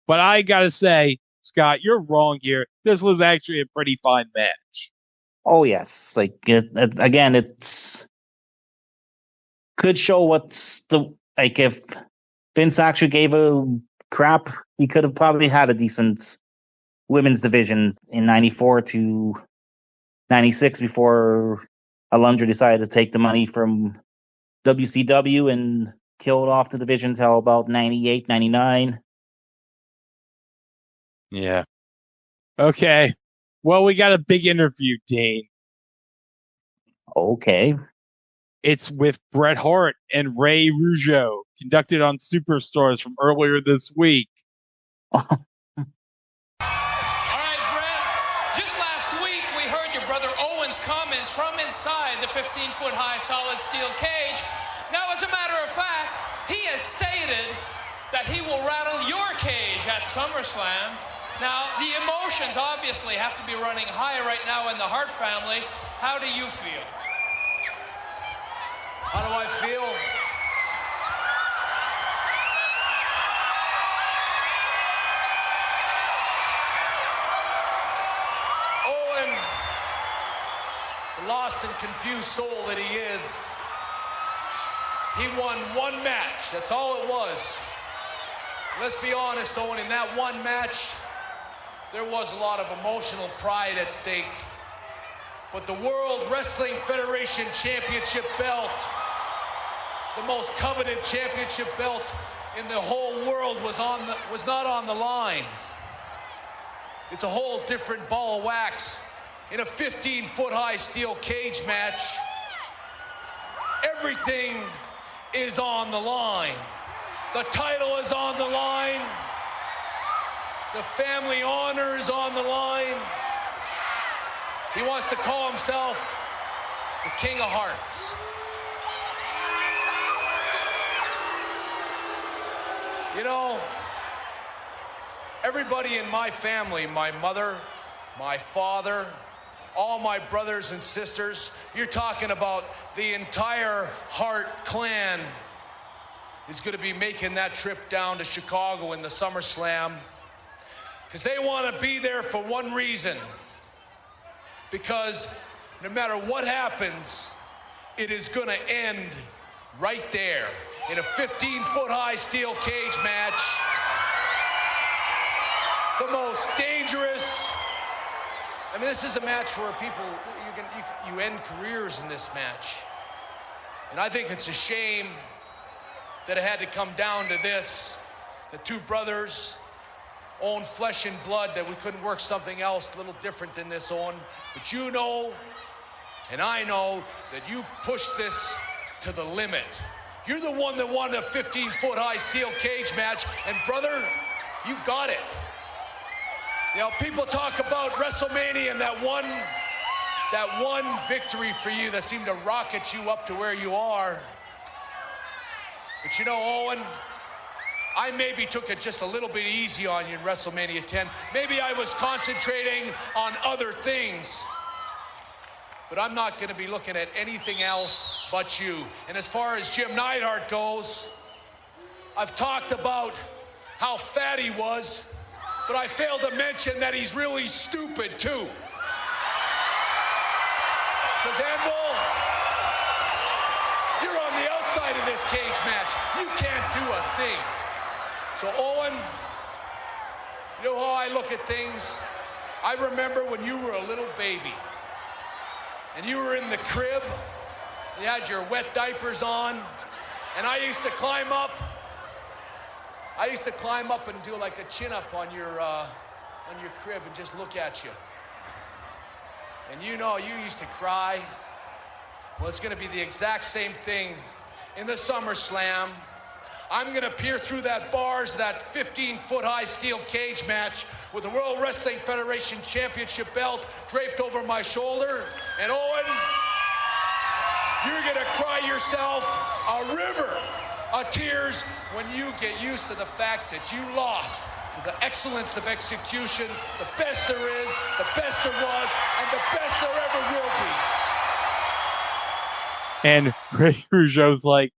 But I got to say, Scott, you're wrong here. This was actually a pretty fine match. Oh, yes. Like, again, it's could show what's if Vince actually gave a crap, he could have probably had a decent women's division in 94 to 96 before Alundra decided to take the money from WCW and killed off the division till about 98, 99. Yeah. Okay. Well, we got a big interview, Dane. Okay. It's with Bret Hart and Ray Rougeau, conducted on Superstars from earlier this week. All right, Bret. Just last week, we heard your brother Owen's comments from inside the 15-foot-high solid steel cage. Now, as a matter of fact, he has stated that he will rattle your cage at SummerSlam. Now, the emotions obviously have to be running high right now in the Hart family. How do you feel? How do I feel? Owen, the lost and confused soul that he is, he won one match. That's all it was. Let's be honest, Owen, in that one match, there was a lot of emotional pride at stake. But the World Wrestling Federation Championship belt, the most coveted championship belt in the whole world, was not on the line. It's a whole different ball of wax in a 15-foot-high steel cage match. Everything is on the line. The title is on the line. The family honor is on the line. He wants to call himself the King of Hearts. You know, everybody in my family, my mother, my father, all my brothers and sisters, you're talking about the entire Hart clan is going to be making that trip down to Chicago in the SummerSlam, because they want to be there for one reason. Because no matter what happens, it is going to end right there in a 15-foot-high steel cage match. The most dangerous. I mean, this is a match where people, you end careers in this match. And I think it's a shame that it had to come down to this. The two brothers own flesh and blood, that we couldn't work something else a little different than this on. But you know, and I know, that you pushed this to the limit. You're the one that won a 15-foot-high steel cage match, and brother, you got it. You know, people talk about WrestleMania and that one victory for you that seemed to rocket you up to where you are. But you know, Owen, I maybe took it just a little bit easy on you in WrestleMania 10. Maybe I was concentrating on other things. But I'm not going to be looking at anything else but you. And as far as Jim Neidhart goes, I've talked about how fat he was, but I failed to mention that he's really stupid too. Because Anvil, you're on the outside of this cage match. You can't do a thing. So Owen, you know how I look at things? I remember when you were a little baby and you were in the crib, you had your wet diapers on, and I used to climb up and do like a chin-up on your crib and just look at you. And you know, you used to cry. Well, it's gonna be the exact same thing in the SummerSlam. I'm gonna peer through that bars, that 15-foot-high steel cage match with the World Wrestling Federation Championship belt draped over my shoulder. And Owen, you're gonna cry yourself a river of tears when you get used to the fact that you lost to the excellence of execution, the best there is, the best there was, and the best there ever will be. And Rougeau's like,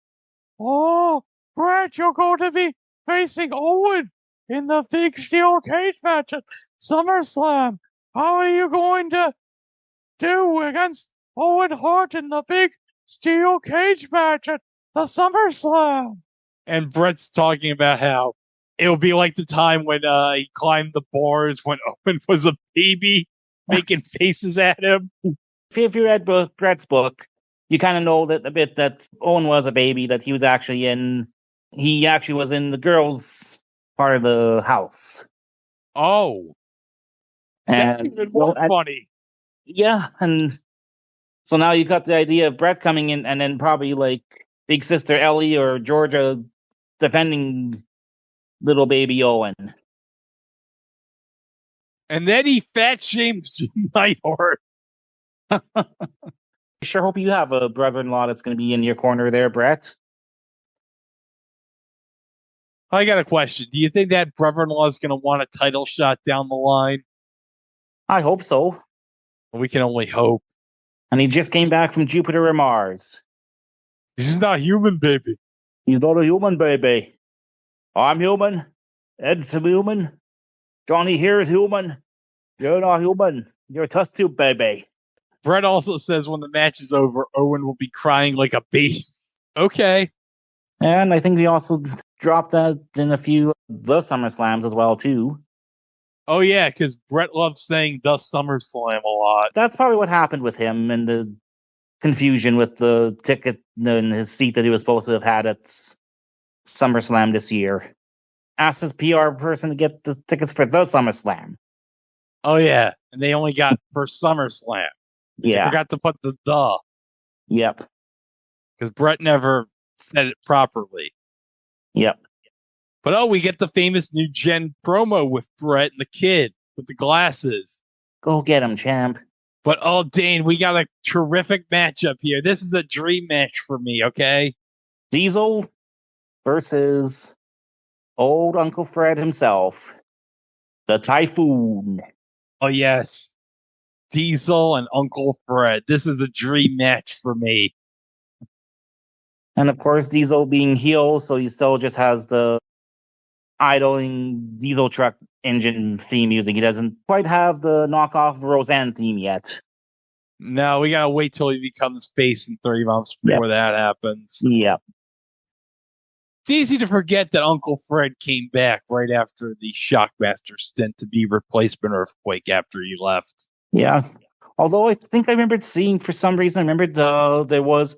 oh, Bret, you're going to be facing Owen in the big steel cage match at SummerSlam. How are you going to do against Owen Hart in the big steel cage match at the SummerSlam? And Bret's talking about how it'll be like the time when he climbed the bars when Owen was a baby, making faces at him. If you read Bret's book, you kind of know that a bit that Owen was a baby, that he actually was in the girls' part of the house. Oh. That's even more funny. Yeah, and so now you got the idea of Bret coming in and then probably like big sister Ellie or Georgia defending little baby Owen. And then he fat shamed Neidhart. I sure hope you have a brother-in-law that's going to be in your corner there, Bret. I got a question. Do you think that brother-in-law is going to want a title shot down the line? I hope so. We can only hope. And he just came back from Jupiter and Mars. This is not human, baby. He's not a human, baby. I'm human. Ed's human. Johnny here is human. You're not human. You're a test tube, baby. Bret also says when the match is over, Owen will be crying like a baby. Okay. And I think we also dropped that in a few of the SummerSlams as well, too. Oh, yeah, because Bret loves saying the SummerSlam a lot. That's probably what happened with him and the confusion with the ticket and his seat that he was supposed to have had at SummerSlam this year. Asked his PR person to get the tickets for the SummerSlam. Oh, yeah. And they only got for SummerSlam. Yeah. They forgot to put the. Yep. Because Bret never said it properly. Yep. But we get the famous new gen promo with Bret and the kid with the glasses. Go get him, champ. But Dane, we got a terrific matchup here. This is a dream match for me, okay? Diesel versus old Uncle Fred himself, the Typhoon. Oh, yes. Diesel and Uncle Fred. This is a dream match for me. And of course, Diesel being heel, so he still just has the idling diesel truck engine theme music. He doesn't quite have the knockoff Roseanne theme yet. No, we gotta wait till he becomes face in 3 months before that happens. Yep. It's easy to forget that Uncle Fred came back right after the Shockmaster stint to be replacement Earthquake after he left. Yeah. Although I think I remembered seeing, for some reason, I remembered there was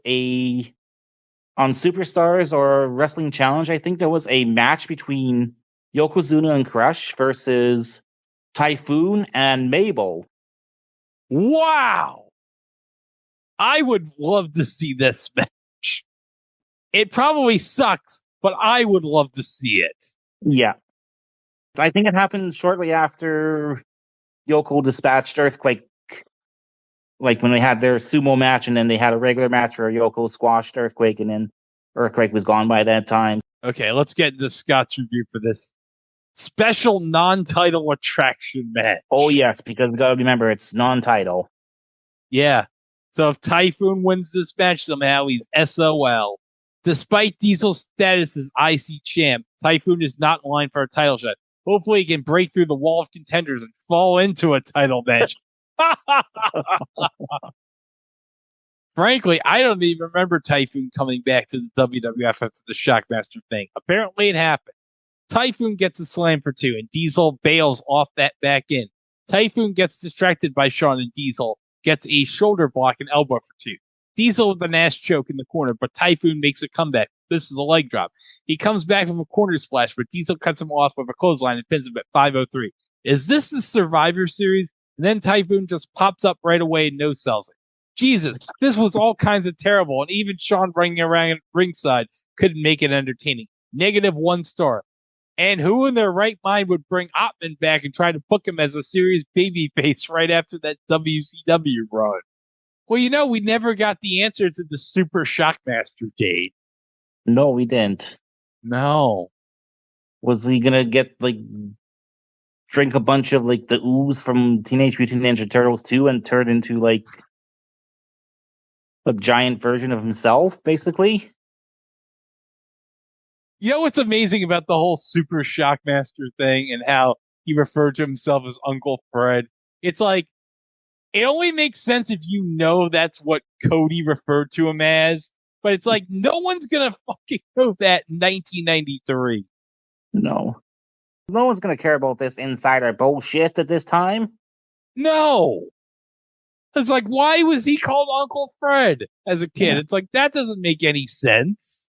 on Superstars or Wrestling Challenge, I think there was a match between Yokozuna and Crush versus Typhoon and Mabel. Wow! I would love to see this match. It probably sucks, but I would love to see it. Yeah. I think it happened shortly after Yoko dispatched Earthquake, like when they had their sumo match and then they had a regular match where Yoko squashed Earthquake and then Earthquake was gone by that time. Okay, let's get into Scott's review for this special non-title attraction match. Oh, yes, because we got to remember it's non-title. Yeah. So if Typhoon wins this match somehow, he's SOL. Despite Diesel's status as IC champ, Typhoon is not in line for a title shot. Hopefully he can break through the wall of contenders and fall into a title match. Frankly, I don't even remember Typhoon coming back to the WWF after the Shockmaster thing. Apparently it happened. Typhoon gets a slam for 2, and Diesel bails off that back in. Typhoon gets distracted by Shawn, and Diesel gets a shoulder block and elbow for 2. Diesel with an ass choke in the corner, but Typhoon makes a comeback. This is a leg drop. He comes back with a corner splash, but Diesel cuts him off with a clothesline and pins him at 5:03. Is this the Survivor Series? And then Typhoon just pops up right away and no-sells it. Jesus, this was all kinds of terrible, and even Shawn running around ringside couldn't make it entertaining. -1 star. And who in their right mind would bring Ottman back and try to book him as a serious babyface right after that WCW run? Well, we never got the answer to the Super Shockmaster date. No, we didn't. No. Was he going to get, drink a bunch of, the ooze from Teenage Mutant Ninja Turtles 2 and turn into, a giant version of himself, basically? You know what's amazing about the whole Super Shockmaster thing and how he referred to himself as Uncle Fred? It's like, it only makes sense if you know that's what Cody referred to him as. But it's like, no one's going to fucking know that in 1993. No. No one's going to care about this insider bullshit at this time. No. It's like, why was he called Uncle Fred as a kid? Yeah. It's like, that doesn't make any sense.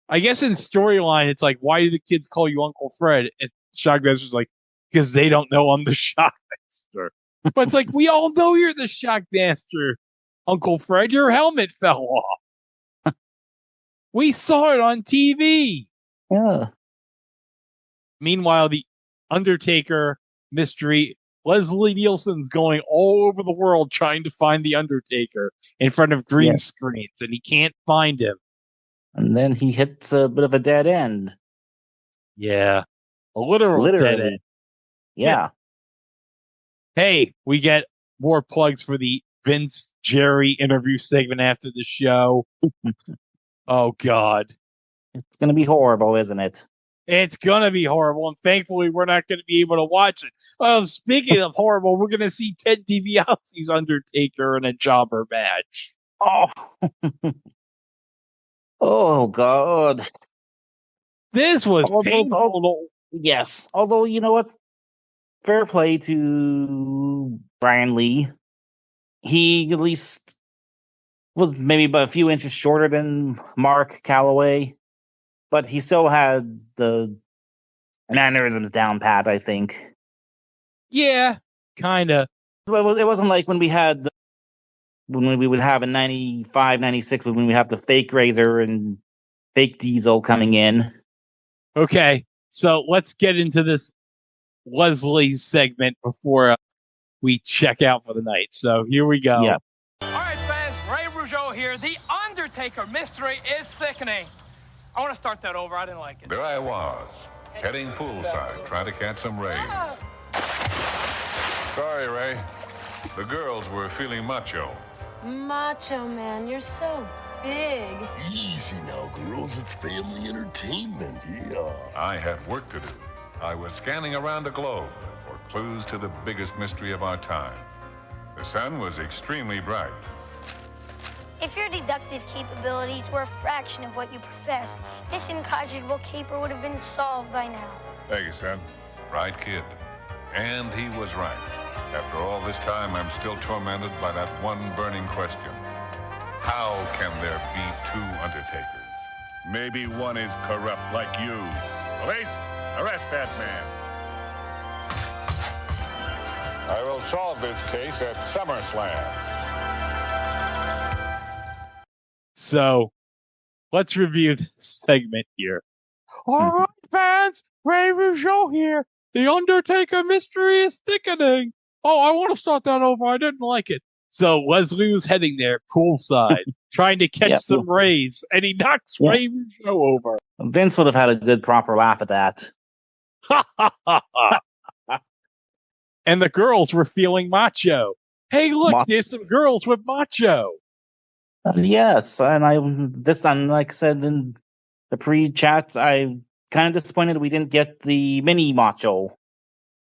I guess in storyline, it's like, why do the kids call you Uncle Fred? And Shockmaster's like, because they don't know I'm the Shockmaster. But it's like, we all know you're the Shockmaster, Uncle Fred. Your helmet fell off. We saw it on TV. Yeah. Meanwhile, the Undertaker mystery, Leslie Nielsen's going all over the world trying to find the Undertaker in front of green screens, and he can't find him. And then he hits a bit of a dead end. Yeah. A literal dead Literally. end. Yeah. Hey, we get more plugs for the Vince Jerry interview segment after the show. Oh, God. It's going to be horrible, isn't it? It's going to be horrible, and thankfully, we're not going to be able to watch it. Well, speaking of horrible, we're going to see Ted DiBiase's Undertaker in a jobber match. Oh. Oh, God. This was painful. Yes. Although, you know what? Fair play to Brian Lee. He at least was maybe about a few inches shorter than Mark Calloway, but he still had the mannerisms down pat, I think. Yeah, kind of. It wasn't like when we would have in 95, 96, when we have the fake Razor and fake Diesel coming in. Okay, so let's get into this Leslie segment before we check out for the night. So here we go. Yeah. All right, fans, Ray Rougeau here. The Undertaker mystery is thickening. I want to start that over. I didn't like it. There I was, heading poolside, trying to catch some rain. Sorry, Ray. The girls were feeling macho. Macho Man, you're so big. Easy now, girls. It's family entertainment. Yeah. I had work to do. I was scanning around the globe for clues to the biggest mystery of our time. The sun was extremely bright. If your deductive capabilities were a fraction of what you profess, this incognito caper would have been solved by now. Thank you, son. Right kid. And he was right. After all this time, I'm still tormented by that one burning question. How can there be two Undertakers? Maybe one is corrupt like you. Police, arrest that man. I will solve this case at SummerSlam. So let's review this segment here. All right, fans, Ray Rougeau here. The Undertaker mystery is thickening. Oh, I want to start that over. I didn't like it. So Leslie was heading there poolside, trying to catch some rays, and he knocks Ray Rougeau over. Vince would have had a good proper laugh at that. And the girls were feeling macho. Hey, look, there's some girls with macho. Yes, and like I said in the pre-chat, I'm kind of disappointed we didn't get the mini macho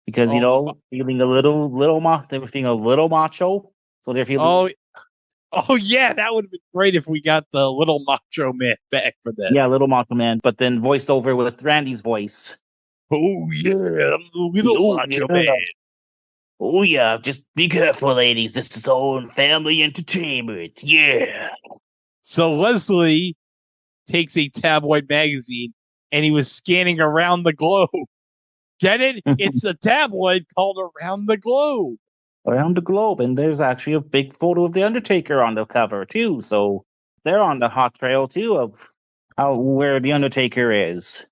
because feeling a little they were feeling a little macho, so they're feeling. Oh yeah, that would have been great if we got the little macho man back for that. Yeah, little macho man, but then voiced over with Randy's voice. Oh yeah, I'm the little macho man. Oh yeah, just be careful, ladies. This is all family entertainment. Yeah. So Leslie takes a tabloid magazine and he was scanning around the globe. Get it? It's a tabloid called Around the Globe. Around the globe, and there's actually a big photo of the Undertaker on the cover too. So they're on the hot trail too of where the Undertaker is.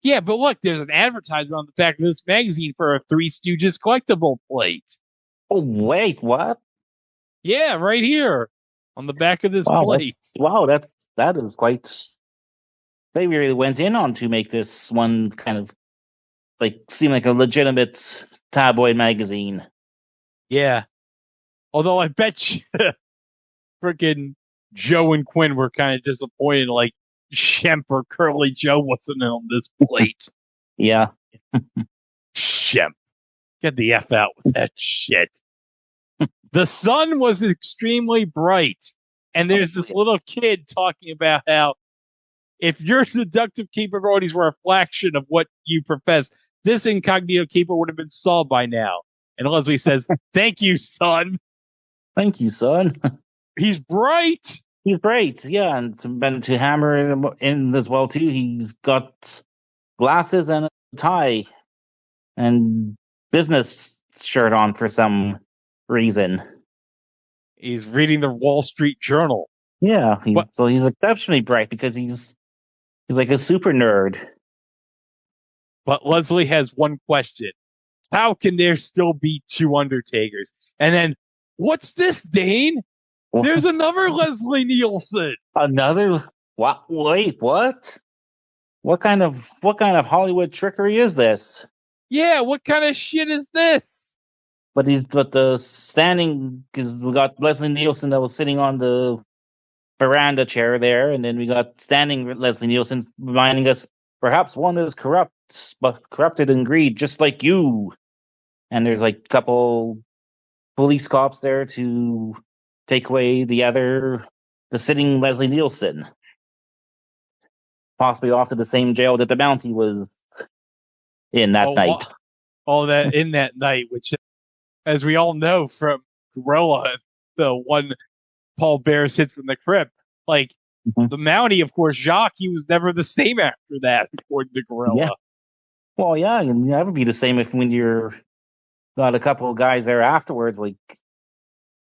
Yeah, but look, there's an advertisement on the back of this magazine for a Three Stooges collectible plate. Oh, wait, what? Yeah, right here on the back of this plate. That is quite. They really went in on to make this one kind of seem like a legitimate tabloid magazine. Yeah. Although I bet you freaking Joe and Quinn were kind of disappointed, like Shemp or Curly Joe wasn't on this plate. Yeah. Shemp. Get the F out with that shit. The sun was extremely bright. And there's this little kid talking about how if your deductive capabilities were a fraction of what you profess, this incognito keeper would have been solved by now. And Leslie says, thank you, son. Thank you, son. He's bright. He's great, yeah. And to hammer in as well, too, he's got glasses and a tie and business shirt on for some reason. He's reading the Wall Street Journal. Yeah, so he's exceptionally bright because he's like a super nerd. But Leslie has one question. How can there still be two Undertakers? And then, what's this, Dane? There's another Leslie Nielsen. Another? What? Wait, what? What kind of Hollywood trickery is this? Yeah, what kind of shit is this? But the standing, because we got Leslie Nielsen that was sitting on the veranda chair there, and then we got standing Leslie Nielsen reminding us perhaps one is corrupt, but corrupted in greed, just like you. And there's like a couple police cops there to take away the sitting Leslie Nielsen, possibly off to the same jail that the Mountie was in that night. All that in that night, which, as we all know from Gorilla, the one Paul Bears hits from the crypt, like the Mountie, of course, Jacques, he was never the same after that, according to Gorilla. Yeah. Well, yeah, and that would be the same if when you're got a couple of guys there afterwards, like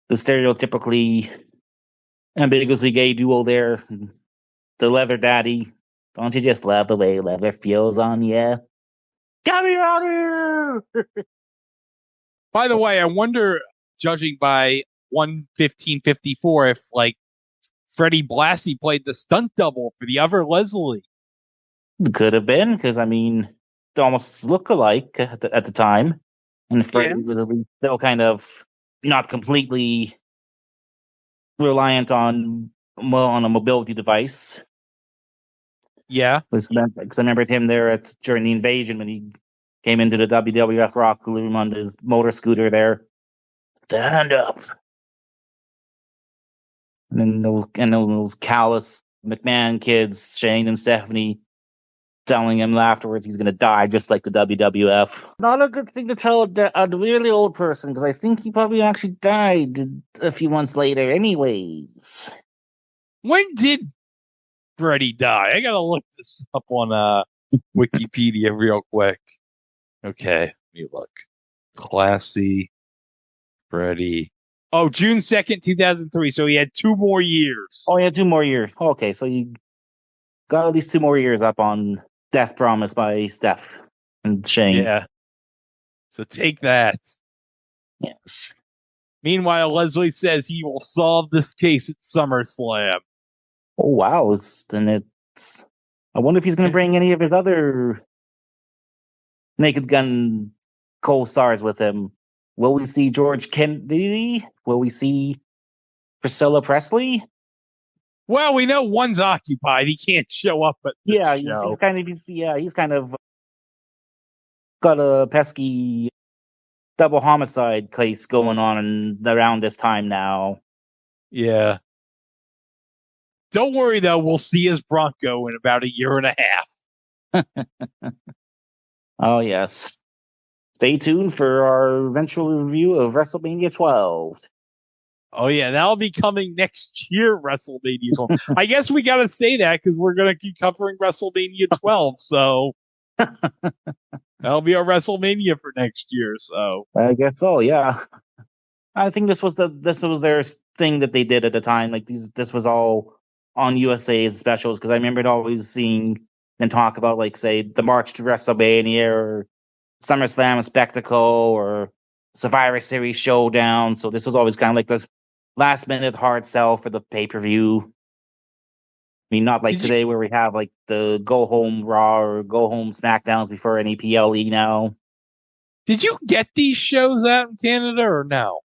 the stereotypically ambiguously gay duo there, the Leather Daddy. Don't you just love the way leather feels on you? Get me out of here! By the way, I wonder, judging by 1:15:54, if like Freddie Blassie played the stunt double for the other Leslie. Could have been, because I mean, they almost look alike at the time, and Freddie was at least still kind of not completely reliant on a mobility device. Yeah, because I remembered him there during the invasion when he came into the WWF locker room on his motor scooter there. Stand up. And then those callous McMahon kids, Shane and Stephanie, telling him afterwards he's going to die just like the WWF. Not a good thing to tell a really old person, because I think he probably actually died a few months later anyways. When did Freddie die? I gotta look this up on Wikipedia real quick. Okay, let me look. Classy Freddie. Oh, June 2nd, 2003. So he had 2 more years. Oh, he had 2 more years. Okay, so you got at least 2 more years up on Death Promise by Steph and Shane. Yeah. So take that. Yes. Meanwhile, Leslie says he will solve this case at SummerSlam. Oh, wow. I wonder if he's going to bring any of his other Naked Gun co-stars with him. Will we see George Kennedy? Will we see Priscilla Presley? Well, we know one's occupied. He can't show up at the show. He's kind of got a pesky double homicide case going on around this time now. Yeah. Don't worry, though. We'll see his Bronco in about 1.5 years. Oh, yes. Stay tuned for our eventual review of WrestleMania 12. Oh, yeah. That'll be coming next year, WrestleMania 12. I guess we got to say that because we're going to keep covering WrestleMania 12. So that'll be our WrestleMania for next year. So I guess so, yeah. I think this was their thing that they did at the time. Like this was all on USA's specials, because I remember always seeing them talk about, like, say, the March to WrestleMania or SummerSlam Spectacle or Survivor Series Showdown. So this was always kind of like this last minute hard sell for the pay-per-view. I mean, not like today where we have like the go home Raw or go home SmackDowns before any PLE now. Did you get these shows out in Canada or no?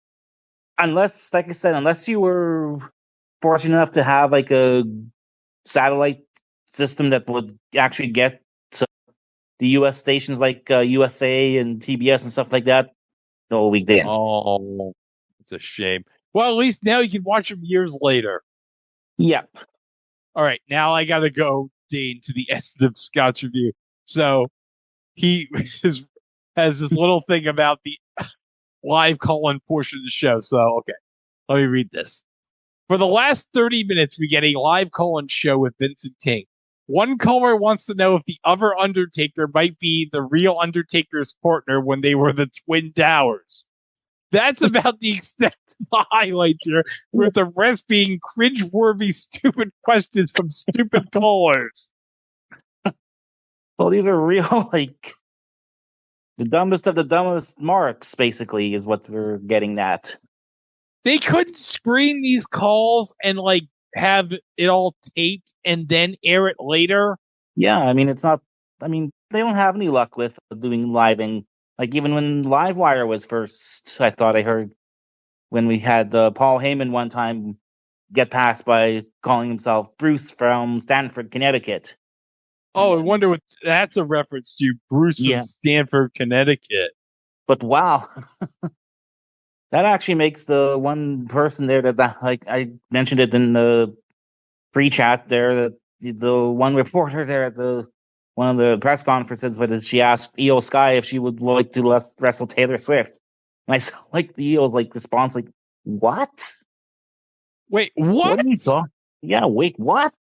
Unless, like I said, unless you were fortunate enough to have like a satellite system that would actually get to the US stations like USA and TBS and stuff like that. No, we didn't. Oh, it's a shame. Well, at least now you can watch them years later. Yep. All right, now I got to go, Dane, to the end of Scott's review. So he has this little thing about the live call-in portion of the show. So, okay, let me read this. For the last 30 minutes, we get a live call-in show with Vincent Ting. One caller wants to know if the other Undertaker might be the real Undertaker's partner when they were the Twin Towers. That's about the extent of the highlights here, with the rest being cringe-worthy, stupid questions from stupid callers. Well, these are real, like, the dumbest of the dumbest marks, basically, is what we're getting at. They couldn't screen these calls and, like, have it all taped and then air it later. Yeah, I mean, it's not. I mean, they don't have any luck with doing live, and like even when Livewire was first, I thought I heard when we had Paul Heyman one time get passed by calling himself Bruce from Stanford, Connecticut. Oh, I wonder what that's a reference to. Bruce Yeah. from Stanford, Connecticut. But wow, that actually makes the one person there that like I mentioned it in the pre-chat there, that the one reporter there at the one of the press conferences, but she asked Io Sky if she would like to wrestle Taylor Swift, and I saw like the Io's like response like, "What? Wait, what? What are you talking? Yeah, wait, what?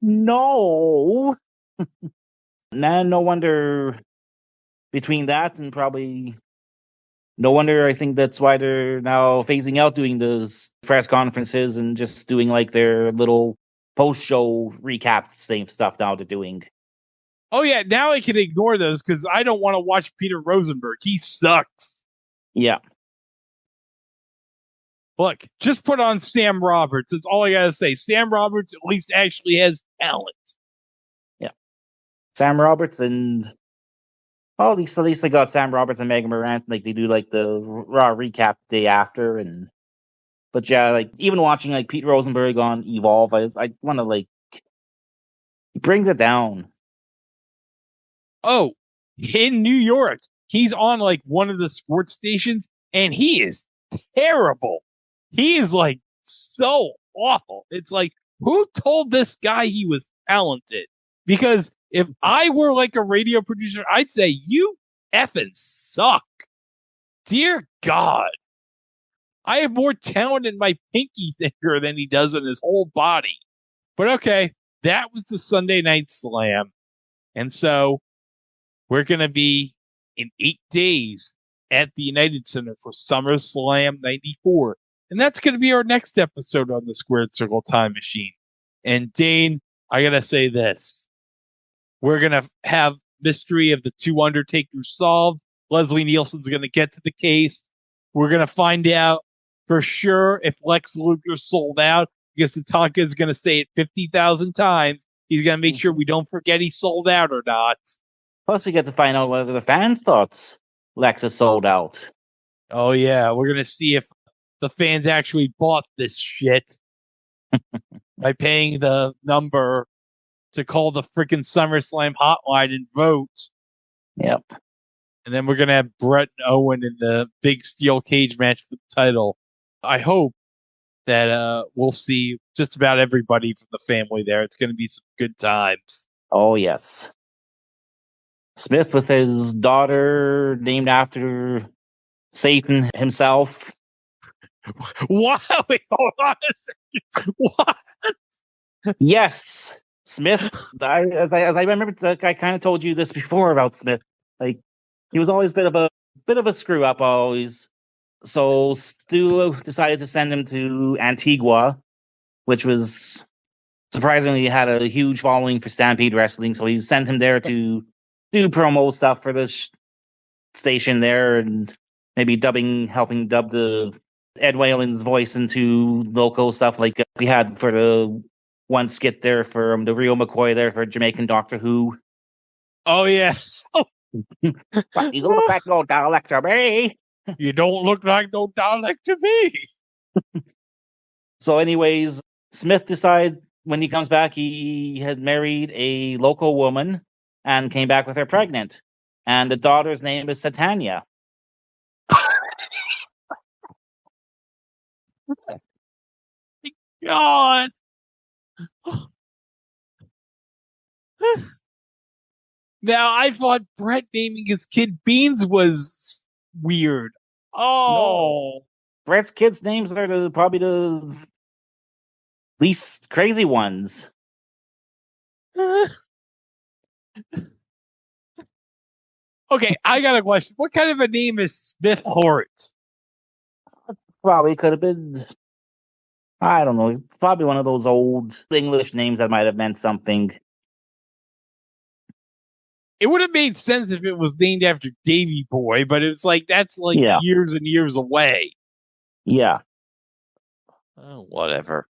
No." Nah, no wonder between that and probably no wonder I think that's why they're now phasing out doing those press conferences and just doing like their little post-show recap same stuff now they're doing. Oh yeah, now I can ignore those because I don't want to watch Peter Rosenberg. He sucks. Yeah. Look, just put on Sam Roberts. That's all I gotta say. Sam Roberts at least actually has talent. Yeah. Sam Roberts and at least they got Sam Roberts and Megan Morant. Like they do like the Raw recap day after, but yeah, like even watching like Pete Rosenberg on Evolve, I want to like he brings it down. Oh, in New York, he's on like one of the sports stations, and he is terrible. He is like so awful. It's like, who told this guy he was talented? Because if I were like a radio producer, I'd say, you effing suck. Dear God. I have more talent in my pinky finger than he does in his whole body. But okay, that was the Sunday Night Slam. And so we're going to be in 8 days at the United Center for SummerSlam 94. And that's going to be our next episode on the Squared Circle Time Machine. And Dane, I got to say this. We're going to have mystery of the two Undertakers solved. Leslie Nielsen's going to get to the case. We're going to find out for sure if Lex Luger sold out, because Tatanka is going to say it 50,000 times. He's going to make sure we don't forget he sold out or not. Plus, we get to find out whether the fans thought Lex is sold out. Oh, yeah. We're going to see if the fans actually bought this shit by paying the number to call the freaking SummerSlam hotline and vote. Yep. And then we're going to have Bret and Owen in the big steel cage match for the title. I hope that we'll see just about everybody from the family there. It's going to be some good times. Oh, yes. Smith with his daughter named after Satan himself. Wow, wait, hold on a second. What? Yes, Smith. As I remember, I kind of told you this before about Smith. Like he was always a bit of a screw up, always. So Stu decided to send him to Antigua, which was surprisingly had a huge following for Stampede Wrestling. So he sent him there to do promo stuff for the station there, and maybe helping dub the Ed Whalen's voice into local stuff like we had for the one skit there for the Rio McCoy there for Jamaican Doctor Who. Oh, yeah. You look like no Dalek to me. You don't look like no Dalek to me. So anyways, Smith decided when he comes back, he had married a local woman and came back with her pregnant. And the daughter's name is Satania. God. Now, I thought Bret naming his kid Beans was weird. Oh. No. Bret's kids' names are probably the least crazy ones. Okay, I got a question. What kind of a name is Smith Hort? Probably could have been, I don't know, probably one of those old English names that might have meant something. It would have made sense if it was named after Davy Boy, but it's like that's like years and years away. Yeah. Oh, whatever.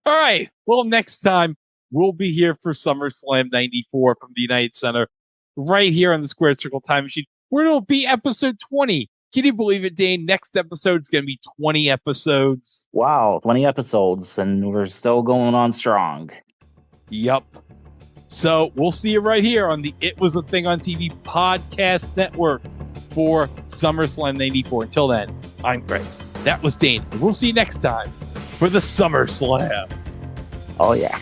All right. Well, next time will be here for SummerSlam 94 from the United Center, right here on the Square Circle Time Machine, where it'll be episode 20. Can you believe it, Dane? Next episode is going to be 20 episodes. Wow, 20 episodes, and we're still going on strong. Yup. So we'll see you right here on the It Was a Thing on TV podcast network for SummerSlam 94. Until then, I'm Greg. That was Dane. And we'll see you next time for the SummerSlam. Oh, yeah.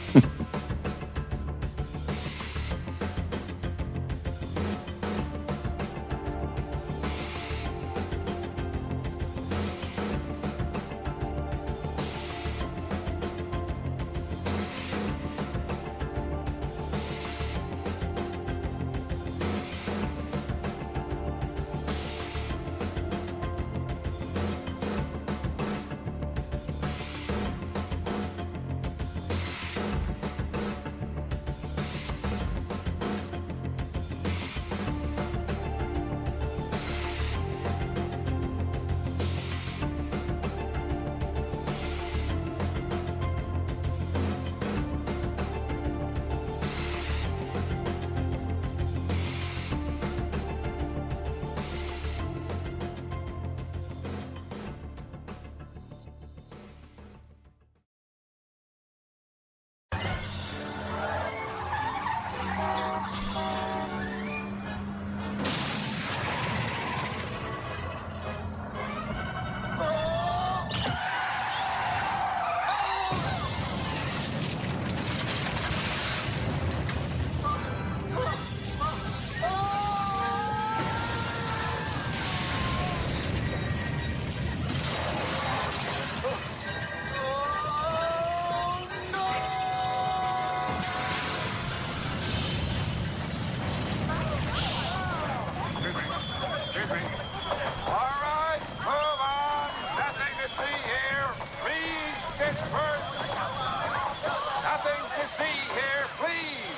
Nothing to see here, please.